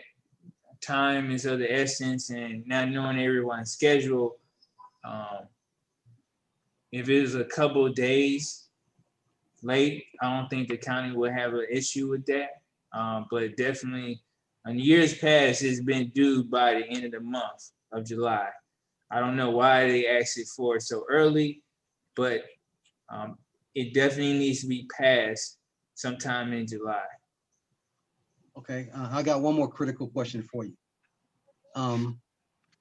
time is of the essence and not knowing everyone's schedule, if it was a couple of days late, I don't think the county would have an issue with that. But definitely in years past, it's been due by the end of the month of July. I don't know why they asked it for so early, but it definitely needs to be passed sometime in July. Okay, I got one more critical question for you.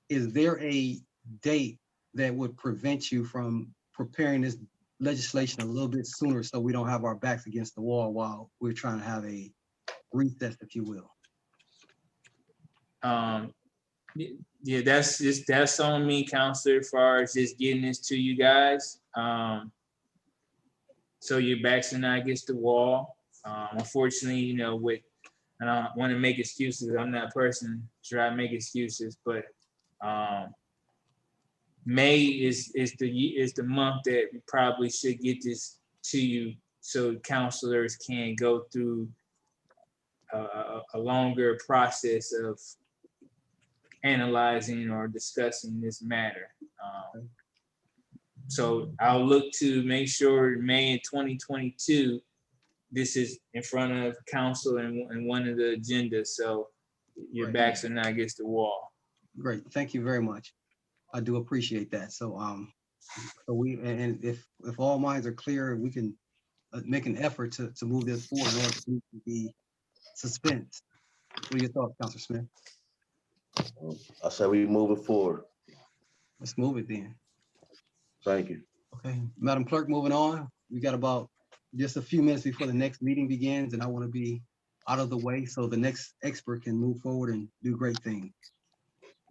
Is there a date that would prevent you from preparing this legislation a little bit sooner so we don't have our backs against the wall while we're trying to have a recess, if you will? Yeah, that's on me, Counselor, as far as just getting this to you guys. So your backs are not against the wall. Unfortunately, I don't want to make excuses. I'm not a person to try to make excuses, but May is the month that we probably should get this to you so counselors can go through a longer process of analyzing or discussing this matter. So I'll look to make sure May in 2022, this is in front of council and one of the agendas, so your Right. backs are not against the wall. Great, thank you very much. I do appreciate that. So, if all minds are clear, we can make an effort to move this forward in order to be suspense. What are your thoughts, Councilor Smith? I say we move it forward. Let's move it then. Thank you. Okay, Madam Clerk, moving on. We got about just a few minutes before the next meeting begins, and I want to be out of the way so the next expert can move forward and do great things.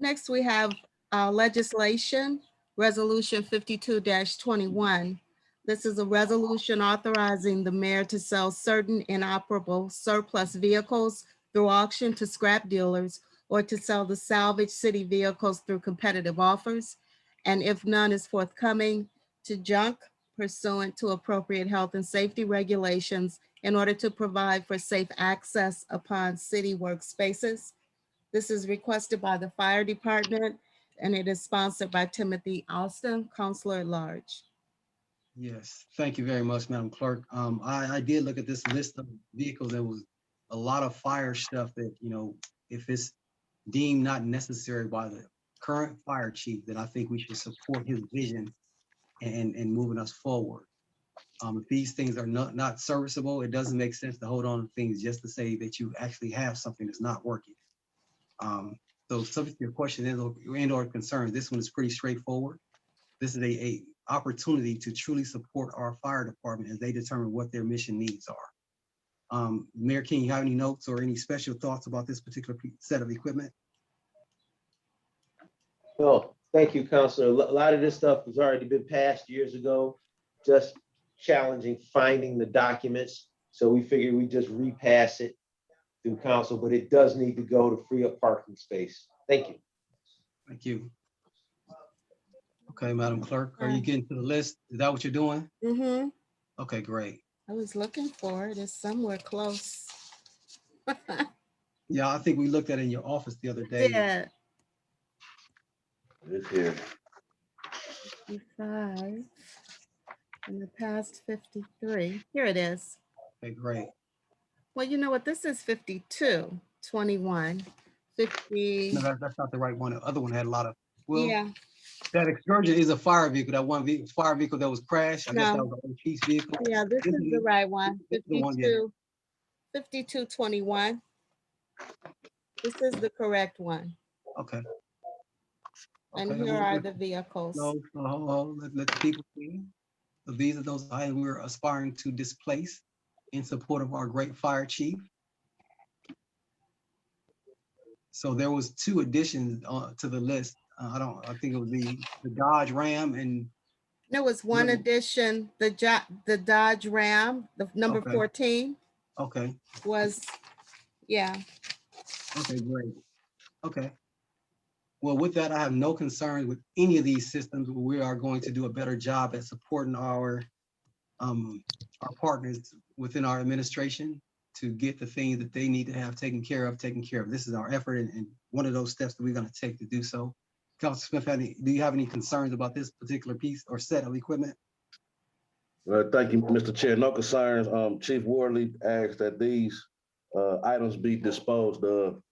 Next, we have legislation, Resolution 52-21. This is a resolution authorizing the mayor to sell certain inoperable surplus vehicles through auction to scrap dealers or to sell the salvaged city vehicles through competitive offers. And if none is forthcoming, to junk pursuant to appropriate health and safety regulations in order to provide for safe access upon city workspaces. This is requested by the fire department and it is sponsored by Timothy Alston, Counselor at Large. Yes, thank you very much, Madam Clerk. I did look at this list of vehicles. There was a lot of fire stuff that, if it's deemed not necessary by the current fire chief, then I think we should support his vision and moving us forward. If these things are not serviceable, it doesn't make sense to hold on to things just to say that you actually have something that's not working. So subject to your question and/or concern, this one is pretty straightforward. This is a opportunity to truly support our fire department as they determine what their mission needs are. Mayor King, you have any notes or any special thoughts about this particular set of equipment? No, thank you, Counselor. A lot of this stuff has already been passed years ago, just challenging finding the documents. So we figured we just repass it through council, but it does need to go to free up parking space. Thank you. Thank you. Okay, Madam Clerk, are you getting to the list? Is that what you're doing? Mm-hmm. Okay, great. I was looking for it. It's somewhere close. Yeah, I think we looked at it in your office the other day. Yeah, It's here. 55. In the past 53. Here it is. Okay, great. Well, you know what? This is 52, 21, 50. No, that's not the right one. The other one had a lot of, well, Yeah, that excursion is a fire vehicle. That one fire vehicle that was crashed. I guess that No. was the chief's vehicle. yeah, this is the right one. This is the one, yeah. 52, 21. This is the correct one. Okay. And Okay, here well, are the vehicles. No, let the people see. So these are those items we're aspiring to displace in support of our great fire chief. So there was 2 additions to the list. I think it was the Dodge Ram and There was one No. addition, the Dodge Ram, the number Okay. 14 okay, was, yeah. okay, great. Okay. Well, with that, I have no concerns with any of these systems. We are going to do a better job at supporting our partners within our administration to get the things that they need to have taken care of. This is our effort and one of those steps that we're going to take to do so. Councilor Smith, do you have any concerns about this particular piece or set of equipment? Thank you, Mr. Chair. No concerns. Chief Worley asked that these items be disposed of.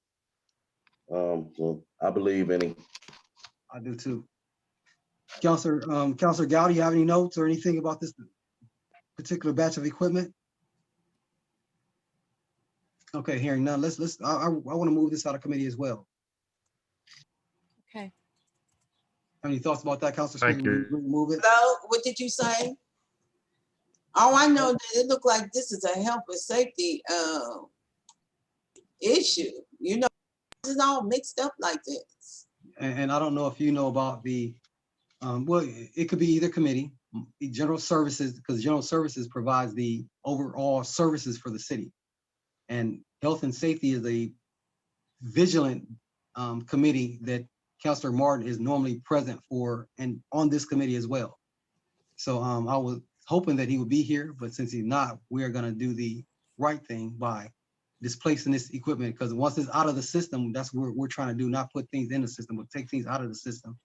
So I believe in him. I do too. Councilor Gowdy, you have any notes or anything about this particular batch of equipment? Okay, hearing none, I want to move this out of committee as well. Okay. Any thoughts about that, Councilor Thank Smith? you. Move it? Hello, what did you say? Oh, I know that it looked like this is a health and safety issue. You know, this is all mixed up like this. And I don't know if you know about the, well, it could be either committee, the general services, because general services provides the overall services for the city. And health and safety is a vigilant committee that Councilor Martin is normally present for and on this committee as well. So I was hoping that he would be here, but since he's not, we are gonna do the right thing by displacing this equipment, because once it's out of the system, that's what we're trying to do, not put things in the system, but take things out of the system.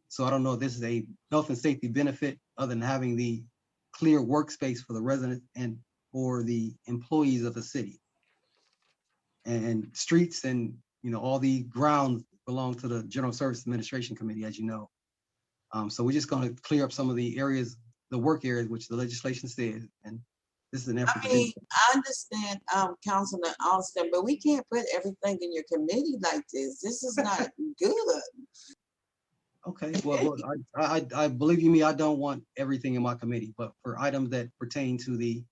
So I don't know if this is a health and safety benefit other than having the clear workspace for the residents and or the employees of the city. And streets and, you know, all the grounds belong to the General Service Administration Committee, as you know. So we're just going to clear up some of the areas, the work areas, which the legislation says, and this is an effort I to do. mean, I understand, Councilman Austin, but we can't put everything in your committee like this. This is not good. Okay, well, I believe you me, I don't want everything in my committee, but for items that pertain to the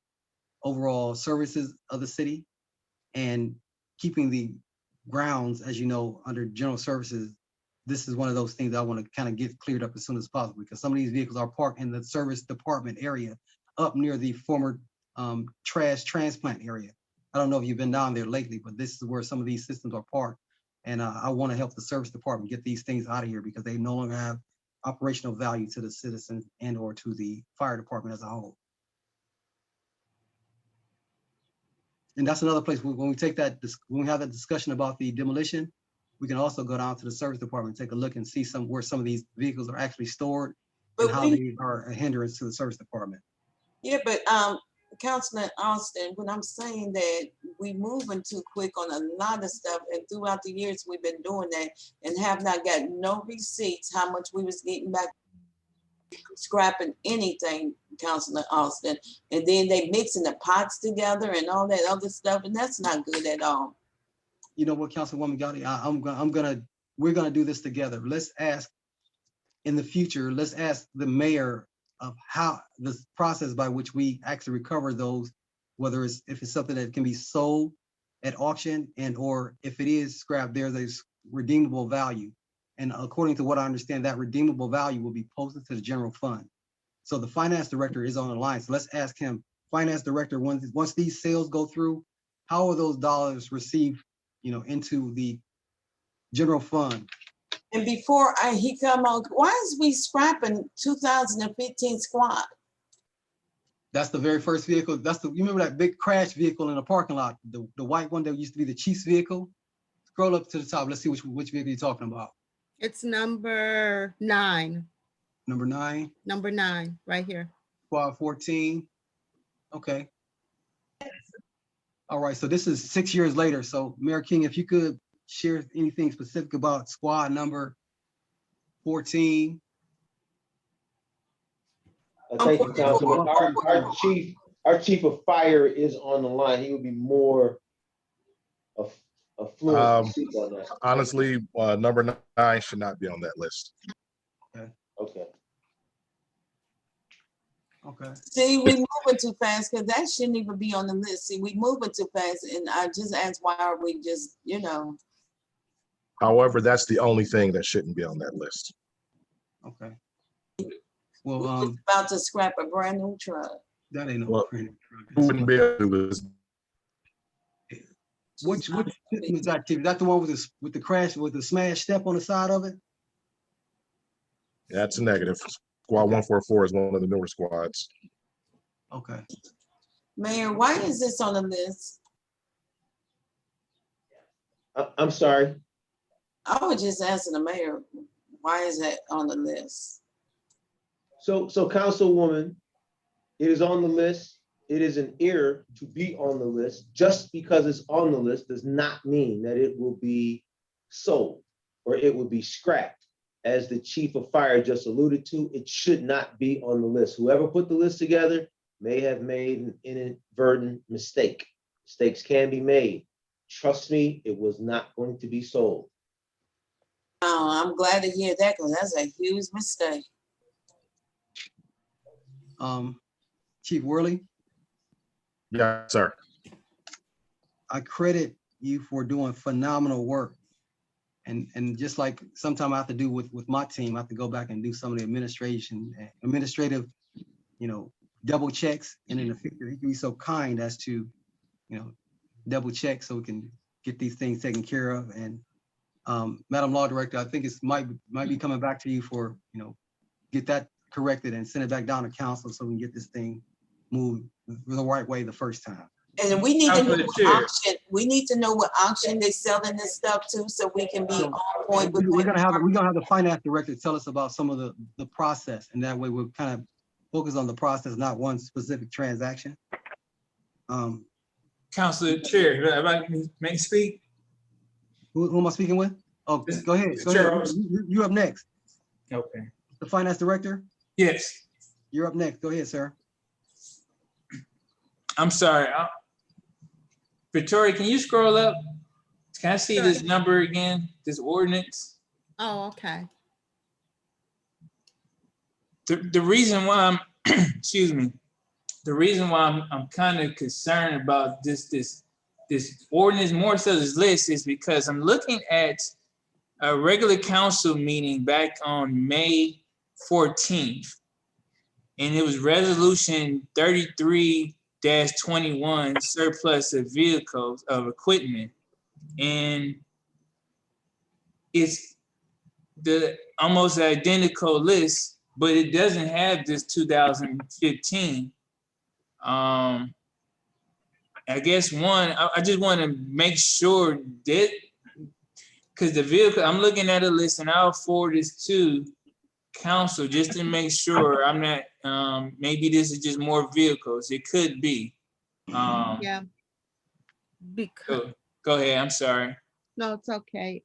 overall services of the city and keeping the grounds, as you know, under general services, this is one of those things I want to kind of get cleared up as soon as possible, because some of these vehicles are parked in the service department area up near the former trash transplant area. I don't know if you've been down there lately, but this is where some of these systems are parked. And I want to help the service department get these things out of here because they no longer have operational value to the citizens and or to the fire department as a whole. And that's another place when we take that, when we have that discussion about the demolition, we can also go down to the service department, take a look and see where some of these vehicles are actually stored and But how they are a hindrance to the service department. Yeah, but Councilman Austin, when I'm saying that we moving too quick on a lot of stuff, and throughout the years we've been doing that and have not got no receipts how much we was getting back, scrapping anything. Councilor Austin. And then they mixing the pots together and all that other stuff, and that's not good at all. You know what, Councilwoman Gotti, we're gonna do this together. Let's ask in the future, let's ask the mayor of how the process by which we actually recover those, whether if it's something that can be sold at auction or if it is scrap, there's a redeemable value. And according to what I understand, that redeemable value will be posted to the general fund. So the finance director is on the line. So let's ask him, finance director, once these sales go through, how are those dollars received, into the general fund? And before he come on, why is we scrapping 2015 squad? That's the very first vehicle. You remember that big crash vehicle in the parking lot, the white one that used to be the chief's vehicle? Scroll up to the top. Let's see which vehicle you're talking about. It's number 9. Number 9. Number 9, right here. Squad 14. Okay. All right, so this is 6 years later. So Mayor King, if you could share anything specific about squad number 14. Thank you, Councilman. Our chief of fire is on the line. He would be more fluent to speak on that. Honestly, number 9 should not be on that list. Okay. Okay. See, we moving too fast because that shouldn't even be on the list. See, we moving too fast, and I just asked why are we just, However, that's the only thing that shouldn't be on that list. Okay. Well, we're just about to scrap a brand new truck. that ain't no. Well, Who wouldn't be able to do this? Which fitness activity? That the one with the crash with the smash step on the side of it? That's a negative. Squad 144 is one of the newer squads. Okay. Mayor, why is this on the list? I'm sorry. I was just asking the mayor, why is that on the list? So Councilwoman, it is on the list. It is an error to be on the list. Just because it's on the list does not mean that it will be sold or it will be scrapped. As the chief of fire just alluded to, it should not be on the list. Whoever put the list together may have made an inadvertent mistake. Mistakes can be made. Trust me, it was not going to be sold. Oh, I'm glad to hear that because that's a huge mistake. Chief Worley, Yes, sir. I credit you for doing phenomenal work. And just like sometimes I have to do with my team, I have to go back and do some of the administrative, double checks. And in the future, he can be so kind as to, double check so we can get these things taken care of. And Madam Law Director, I think it might be coming back to you for, get that corrected and send it back down to council so we can get this thing moved the right way the first time. And we need to know what Chair. auction, they selling this stuff to, so we can be So, on point with. We're gonna have the finance director tell us about some of the process, and that way we'll kind of focus on the process, not one specific transaction. Councilor Chair, if I may speak? Who am I speaking with? Oh, go ahead. Go Chair, ahead. You up next. Okay. The finance director, Yes, you're up next. Go ahead, sir. I'm sorry. Victoria, can you scroll up? Can I see this number again, this ordinance? Oh, okay. The reason why I'm, excuse me, the reason why I'm kind of concerned about this ordinance, more so this list, is because I'm looking at a regular council meeting back on May 14th. And it was resolution 33-21, surplus of vehicles, of equipment. And it's the almost identical list, but it doesn't have this 2015. I guess I just want to make sure that, because the vehicle, I'm looking at a list and I'll forward this to council just to make sure I'm not, maybe this is just more vehicles. It could be. Yeah. Because, Go ahead, I'm sorry. no, it's okay.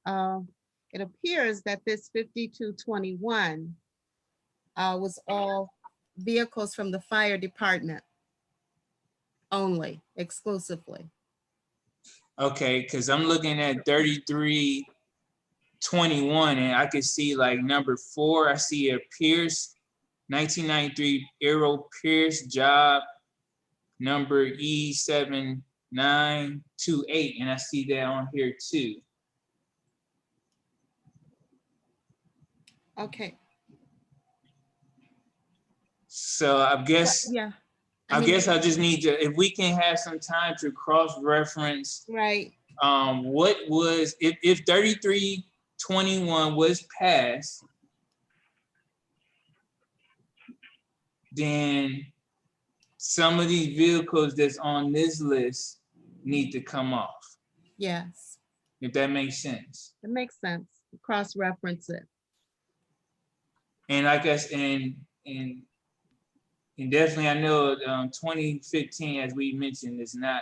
It appears that this 5221 was all vehicles from the fire department only, exclusively. Okay, because I'm looking at 3321 and I can see like number 4, I see a Pierce, 1993 Aero Pierce job number E7928, and I see that on here too. Okay, So I guess yeah. I mean, guess I just need to, if we can have some time to cross-reference right, what was, if 3321 was passed, then some of these vehicles that's on this list need to come off, yes, if that makes sense. it makes sense. Cross-reference it. And I guess, and definitely I know 2015, as we mentioned, is not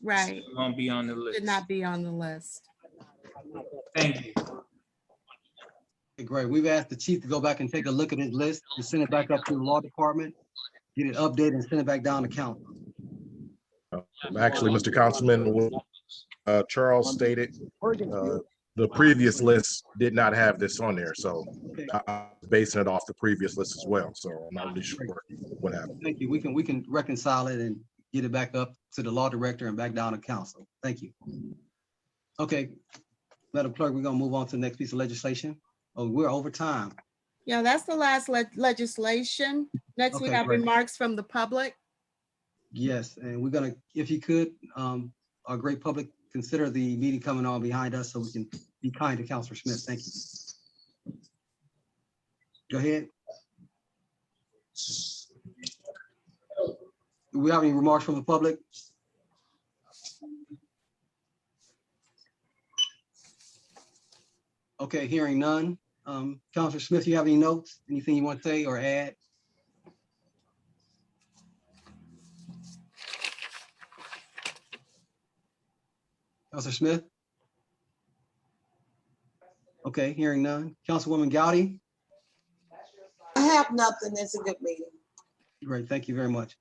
Right, gonna be on the should list. not be on the list. Thank you. Okay, great. We've asked the chief to go back and take a look at his list and send it back up to the law department, get it updated and send it back down to council. Actually, Mr. Councilman, what Charles stated, the previous list did not have this on there, so Okay, I'm basing it off the previous list as well, so I'm not really sure what happened. thank you. We can reconcile it and get it back up to the law director and back down to council. Thank you. Okay, Madam Clerk, we're gonna move on to the next piece of legislation. Oh, we're over time. Yeah, that's the last legislation. Next, we Okay, have great. remarks from the public. Yes, and we're gonna, if you could, our great public, consider the meeting coming on behind us so we can be kind to Counselor Smith. Thank you. Go ahead. Do we have any remarks from the public? Okay, hearing none. Counselor Smith, you have any notes? Anything you want to say or add? Counselor Smith? Okay, hearing none. Councilwoman Gowdy? I have nothing. It's a good meeting. Great, thank you very much.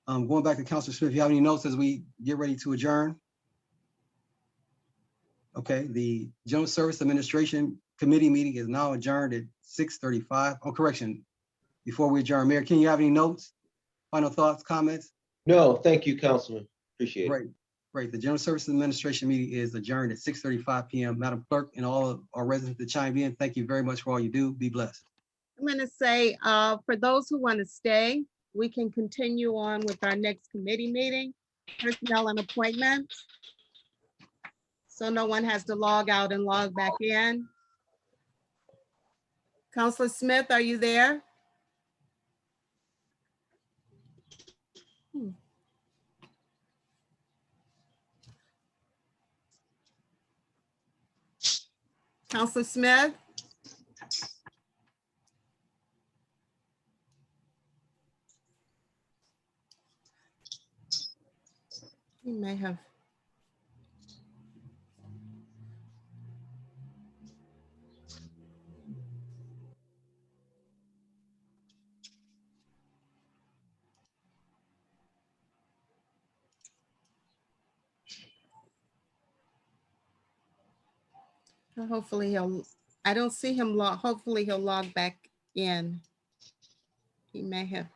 Going back to Counselor Smith, you have any notes as we get ready to adjourn? Okay, the General Service Administration Committee meeting is now adjourned at 6:35. Oh, correction. Before we adjourn, Mayor, can you have any notes? Final thoughts, comments? No, thank you, Councilman. Appreciate it. Great, great. The General Services Administration meeting is adjourned at 6:35 p.m. Madam Clerk and all of our residents that chimed in, thank you very much for all you do. Be blessed. I'm going to say, for those who want to stay, we can continue on with our next committee meeting, personnel and appointments. So no one has to log out and log back in. Counselor Smith, are you there? Counselor Smith? He may have. Hopefully I don't see him log, hopefully he'll log back in. He may have.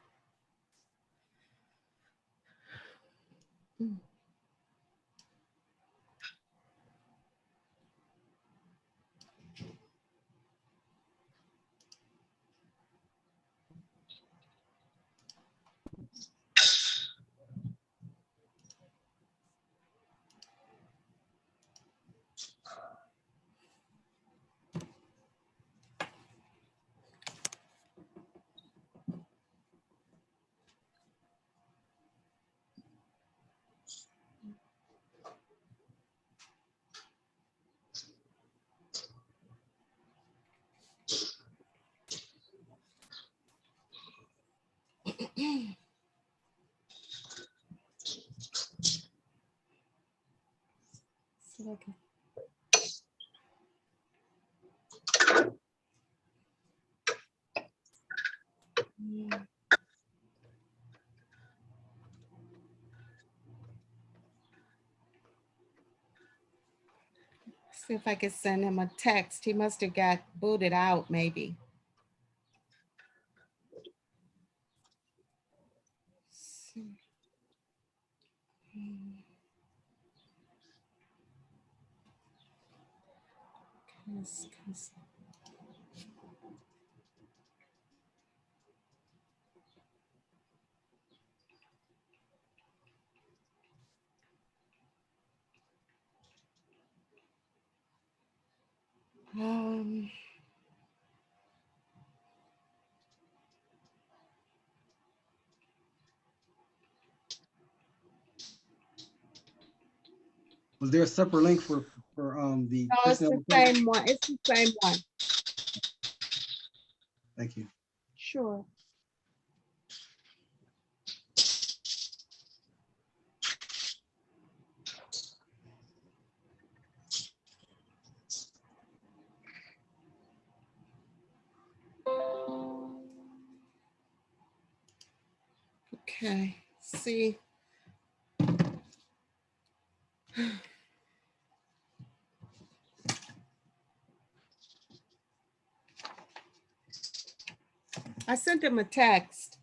See if I could send him a text. He must have got booted out, maybe. Um, Was there a separate link for the? no, it's the personnel report? same one. It's the same one. Thank you. Sure. Okay, see. I sent him a text.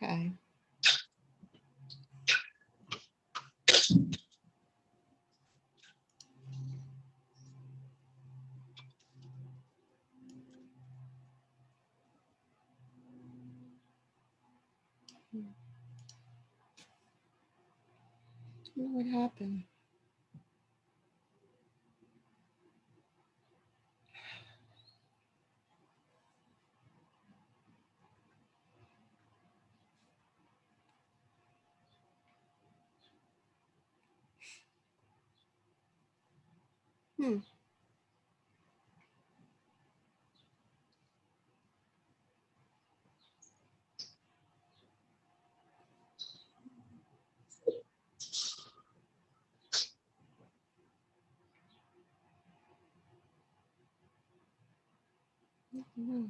Okay. What happened? Hmm. Hmm.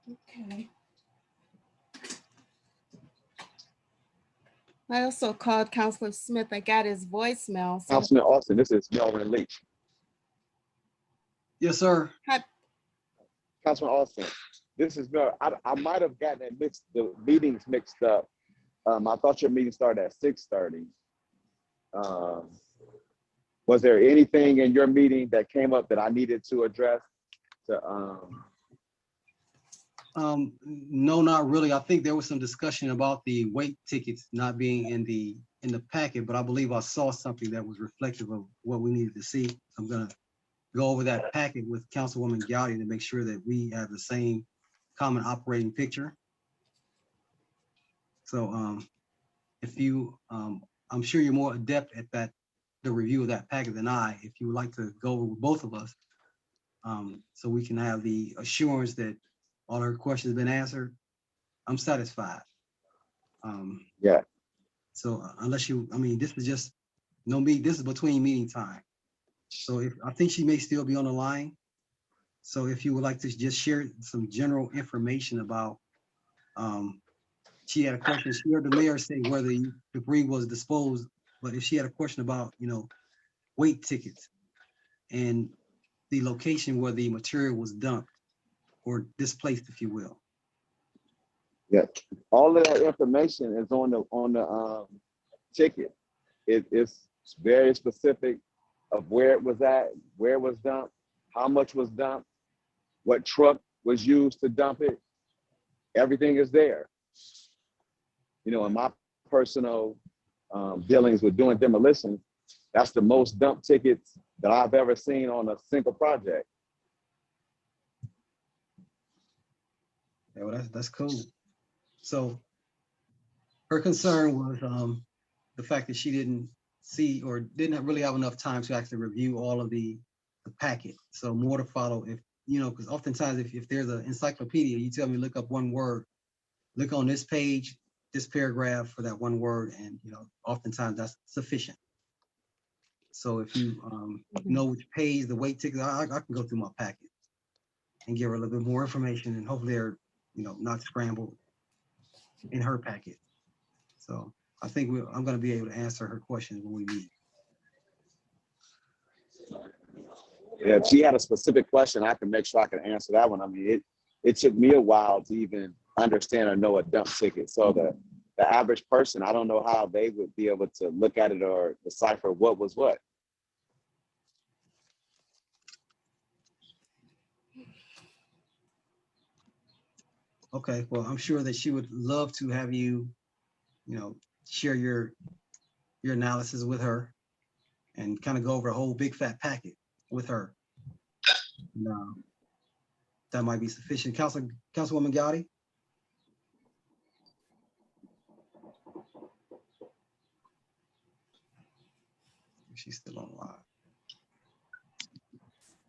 Okay. I also called Counselor Smith. I got his voicemail. So Councilman Austin, this is Melvin Leach. Yes, sir. Councilman Austin, this is Mel. I might have gotten it mixed, the meetings mixed up. I thought your meeting started at 6:30. Was there anything in your meeting that came up that I needed to address? No, not really. I think there was some discussion about the weight tickets not being in the packet, but I believe I saw something that was reflective of what we needed to see. I'm gonna go over that packet with Councilwoman Gowdy to make sure that we have the same common operating picture. So if you, I'm sure you're more adept at the review of that packet than I. If you would like to go over with both of us, so we can have the assurance that all our questions have been answered, I'm satisfied. Yeah. So unless you, I mean, this is just no meet. This is between meeting time. So if I think she may still be on the line. So if you would like to just share some general information about, she had a question. She heard the mayor say whether debris was disposed, but if she had a question about, weight tickets and the location where the material was dumped or displaced, if you will. Yeah, all of that information is on the ticket. It's very specific of where it was at, where it was dumped, how much was dumped, what truck was used to dump it. Everything is there. In my personal dealings with doing demolition, that's the most dump tickets that I've ever seen on a single project. Yeah, well, that's cool. So her concern was the fact that she didn't see or didn't really have enough time to actually review all of the packet. So more to follow if, you know, because oftentimes if there's an encyclopedia, you tell me look up one word, look on this page, this paragraph for that one word, and you know, oftentimes that's sufficient. So if you know which page, the weight ticket, I can go through my packet and give her a little bit more information, and hopefully they're, you know, not scrambled in her packet. So I think I'm going to be able to answer her questions when we meet. Yeah, if she had a specific question, I can make sure I can answer that one. I mean, it took me a while to even understand or know a dump ticket. So the average person, I don't know how they would be able to look at it or decipher what was what. Okay, well, I'm sure that she would love to have you, you know, share your analysis with her and kind of go over a whole big fat packet with her. No, that might be sufficient. Councilwoman Gotti? She's still online.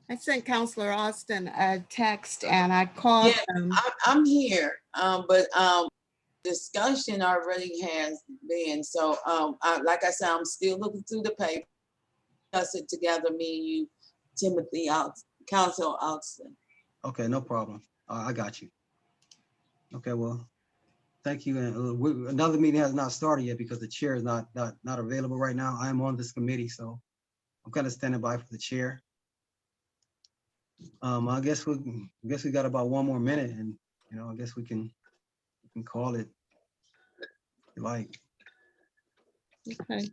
I sent Counselor Austin a text and I called Yeah, him. I'm here, but discussion already has been. So like I said, I'm still looking through the paper. Discuss it together, me and you, Timothy, Council Austin. Okay, no problem. I got you. Okay, well, thank you. And another meeting has not started yet because the chair is not available right now. I am on this committee, so I'm kind of standing by for the chair. I guess we got about 1 more minute, and you know, I guess we can call it if you like. Okay.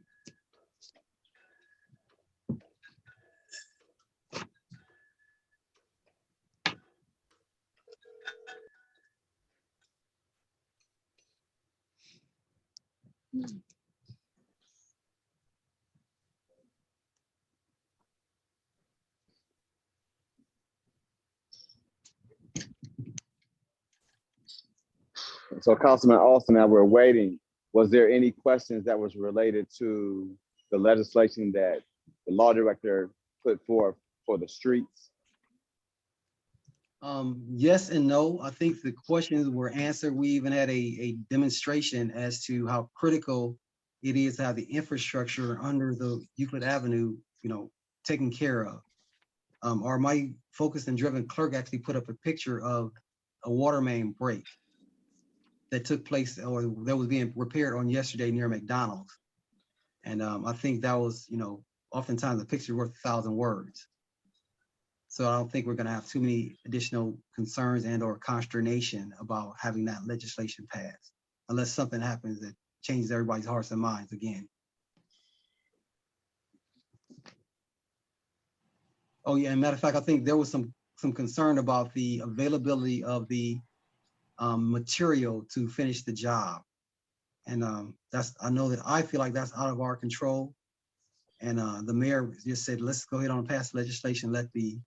So Councilman Austin, as we're waiting, was there any questions that was related to the legislation that the law director put forth for the streets? Yes and no. I think the questions were answered. We even had a demonstration as to how critical it is to have the infrastructure under the Euclid Avenue, you know, taken care of. My focused and driven clerk actually put up a picture of a water main break that took place or that was being repaired on yesterday near McDonald's. And I think that was, you know, oftentimes a picture worth 1,000 words. So I don't think we're going to have too many additional concerns and or consternation about having that legislation passed, unless something happens that changes everybody's hearts and minds again. Oh yeah, and matter of fact, I think there was some concern about the availability of the material to finish the job. And I know that I feel like that's out of our control. And the mayor just said, let's go ahead and pass legislation, let the,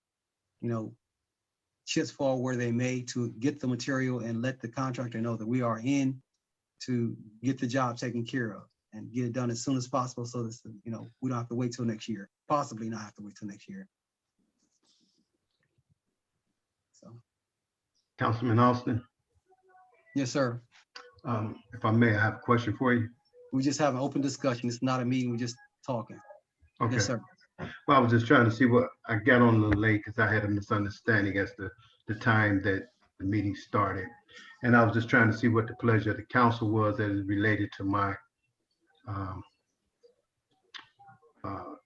you know, chips fall where they may to get the material and let the contractor know that we are in to get the job taken care of and get it done as soon as possible so that, you know, we don't have to wait till next year, possibly not have to wait till next year. So. Councilman Austin, Yes, sir. if I may, I have a question for you. We just have an open discussion. It's not a meeting. We're just talking. Okay. Yes, sir. Well, I was just trying to see what I got on a little late because I had a misunderstanding as to the time that the meeting started. And I was just trying to see what the pleasure of the council was as related to my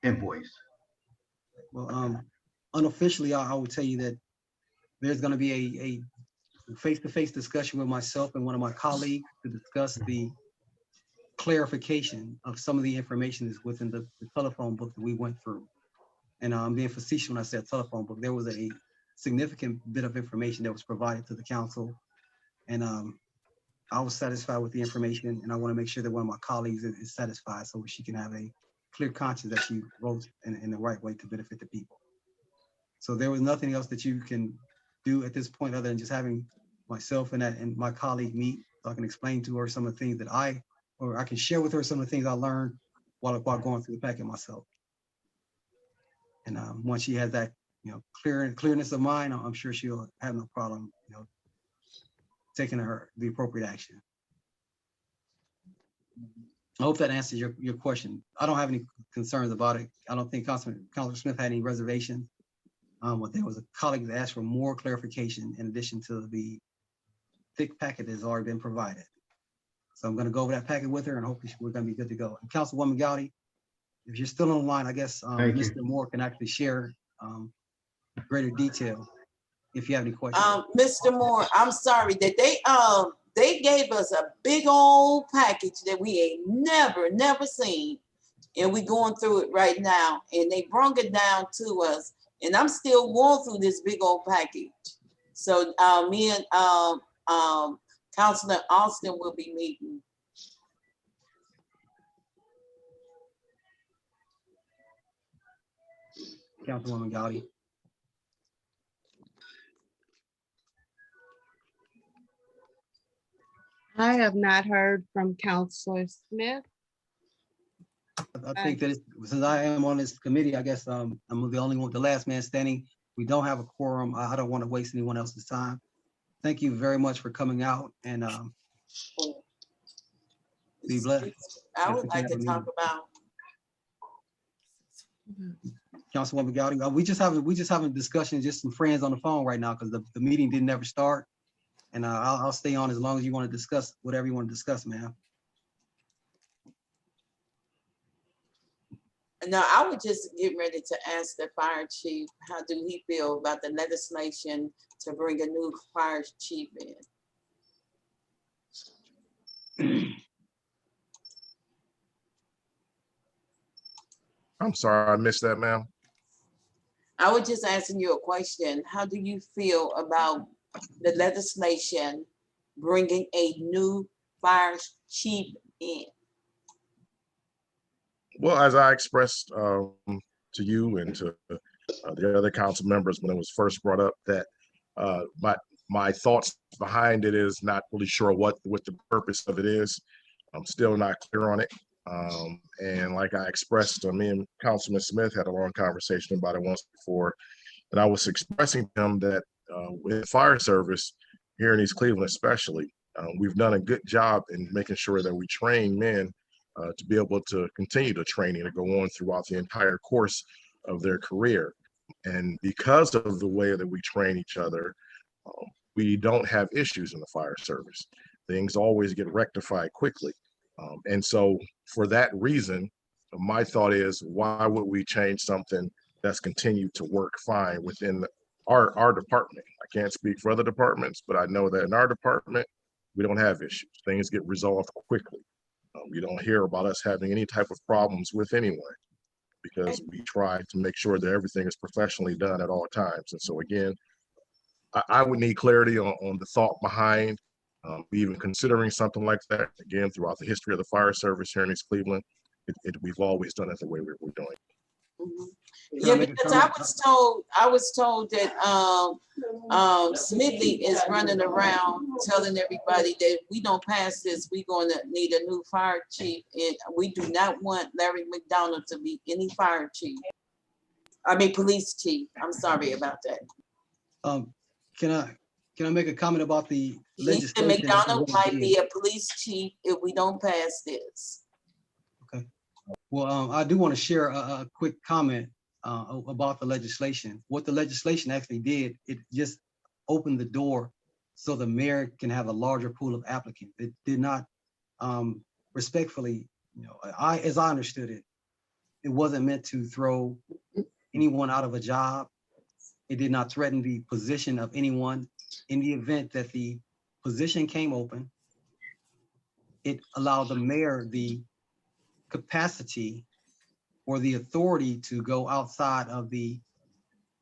invoice. Well, unofficially, I would tell you that there's going to be a face-to-face discussion with myself and one of my colleagues to discuss the clarification of some of the information that's within the telephone book that we went through. And I'm being facetious when I said telephone book. There was a significant bit of information that was provided to the council. And I was satisfied with the information, and I want to make sure that one of my colleagues is satisfied so she can have a clear conscience that she wrote in the right way to benefit the people. So there was nothing else that you can do at this point other than just having myself and my colleague meet so I can explain to her some of the things that I can share with her some of the things I learned while going through the packet myself. And once she has that, clearness of mind, I'm sure she'll have no problem, taking the appropriate action. I hope that answers your question. I don't have any concerns about it. I don't think Councilor Smith had any reservations. But there was a colleague that asked for more clarification in addition to the thick packet that has already been provided. So I'm going to go over that packet with her and hopefully we're going to be good to go. And Councilwoman Gowdy, if you're still on the line, I guess Mr. Moore can actually share greater detail if you have any questions. Mr. Moore, I'm sorry that they gave us a big old package that we ain't never seen. And we going through it right now. And they brought it down to us. And I'm still going through this big old package. So me and Councilor Austin will be meeting. Councilwoman Gowdy. I have not heard from Counselor Smith. I think that since I am on this committee, I guess I'm the only one, the last man standing. We don't have a quorum. I don't want to waste anyone else's time. Thank you very much for coming out and be blessed. I would like to talk about. Councilwoman Gowdy, we just having a discussion, just some friends on the phone right now because the meeting didn't ever start. And I'll stay on as long as you want to discuss whatever you want to discuss, ma'am. No, I would just get ready to ask the fire chief, how do he feel about the legislation to bring a new fire chief in? I'm sorry, I missed that, ma'am. I was just asking you a question. How do you feel about the legislation bringing a new fire chief in? Well, as I expressed to you and to the other council members when it was first brought up, that my thoughts behind it is not really sure what the purpose of it is. I'm still not clear on it. And like I expressed, me and Councilman Smith had a long conversation about it once before, and I was expressing to him that with fire service here in East Cleveland especially, we've done a good job in making sure that we train men to be able to continue the training to go on throughout the entire course of their career. And because of the way that we train each other, we don't have issues in the fire service. Things always get rectified quickly. And so for that reason, my thought is, why would we change something that's continued to work fine within our department? I can't speak for other departments, but I know that in our department, we don't have issues. Things get resolved quickly. You don't hear about us having any type of problems with anyone because we try to make sure that everything is professionally done at all times. And so again, I would need clarity on the thought behind even considering something like that. Again, throughout the history of the fire service here in East Cleveland, we've always done it the way we're doing it. Mm-hmm. Yeah, because I was told that Smithy is running around telling everybody that we don't pass this, we're going to need a new fire chief, and we do not want Larry McDonald to be any fire chief. I mean, police chief. I'm sorry about that. Can I make a comment about the legislation? Mr. McDonald might be a police chief if we don't pass this. Okay. Well, I do want to share a quick comment about the legislation. What the legislation actually did, it just opened the door so the mayor can have a larger pool of applicants. It did not, respectfully, as I understood it, it wasn't meant to throw anyone out of a job. It did not threaten the position of anyone. In the event that the position came open, it allowed the mayor the capacity or the authority to go outside of the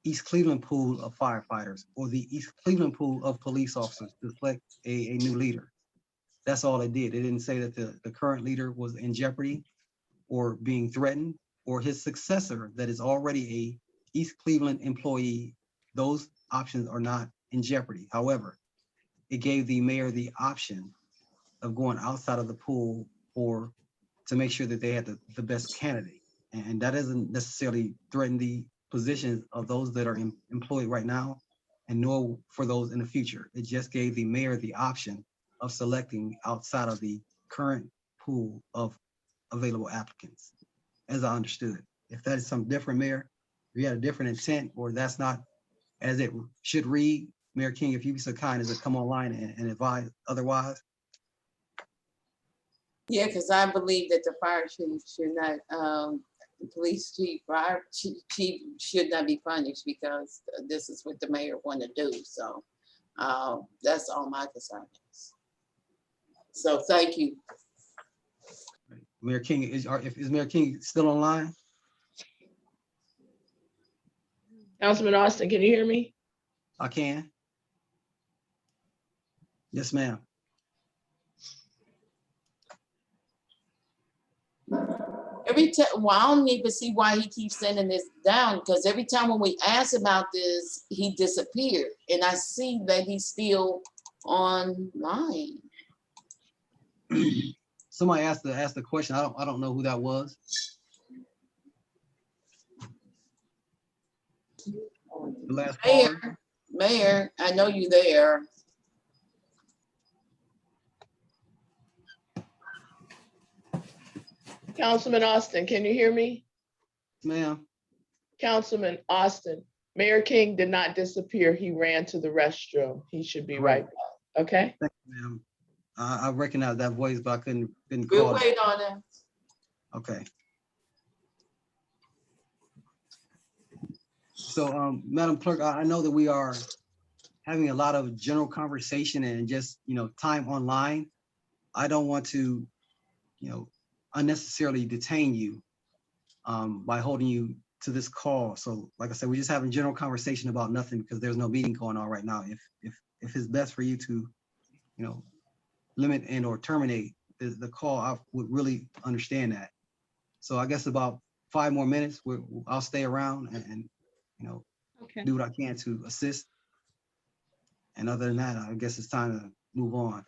East Cleveland pool of firefighters or the East Cleveland pool of police officers to select a new leader. That's all it did. It didn't say that the current leader was in jeopardy or being threatened, or his successor that is already a East Cleveland employee. Those options are not in jeopardy. However, it gave the mayor the option of going outside of the pool to make sure that they had the best candidate. And that doesn't necessarily threaten the positions of those that are employed right now, and nor for those in the future. It just gave the mayor the option of selecting outside of the current pool of available applicants, as I understood it. If that is something different, Mayor, if you had a different intent, or that's not as it should read, Mayor King, if you'd be so kind as to come online and advise otherwise. Yeah, because I believe that the fire chief should not, the police chief, fire chief should not be punished because this is what the mayor want to do. So that's all my concern is. So thank you. Mayor King, is Mayor King still online? Councilman Austin, can you hear me? I can. Yes, ma'am. Every time, well, I don't even see why he keeps sending this down, because every time when we ask about this, he disappeared. And I see that he's still online. Somebody asked the question. I don't know who that was. The last caller. Mayor, I know you there. Councilman Austin, can you hear me? Ma'am. Councilman Austin, Mayor King did not disappear. He ran to the restroom. He should be right back, okay? Thank you, ma'am. I recognize that voice, but I couldn't We'll call it. wait on him. Okay. So, Madam Clerk, I know that we are having a lot of general conversation and just, time online. I don't want to, unnecessarily detain you by holding you to this call. So like I said, we're just having general conversation about nothing because there's no meeting going on right now. If it's best for you to, limit and or terminate the call, I would really understand that. So I guess about 5 more minutes, I'll stay around and Okay. do what I can to assist. And other than that, I guess it's time to move on.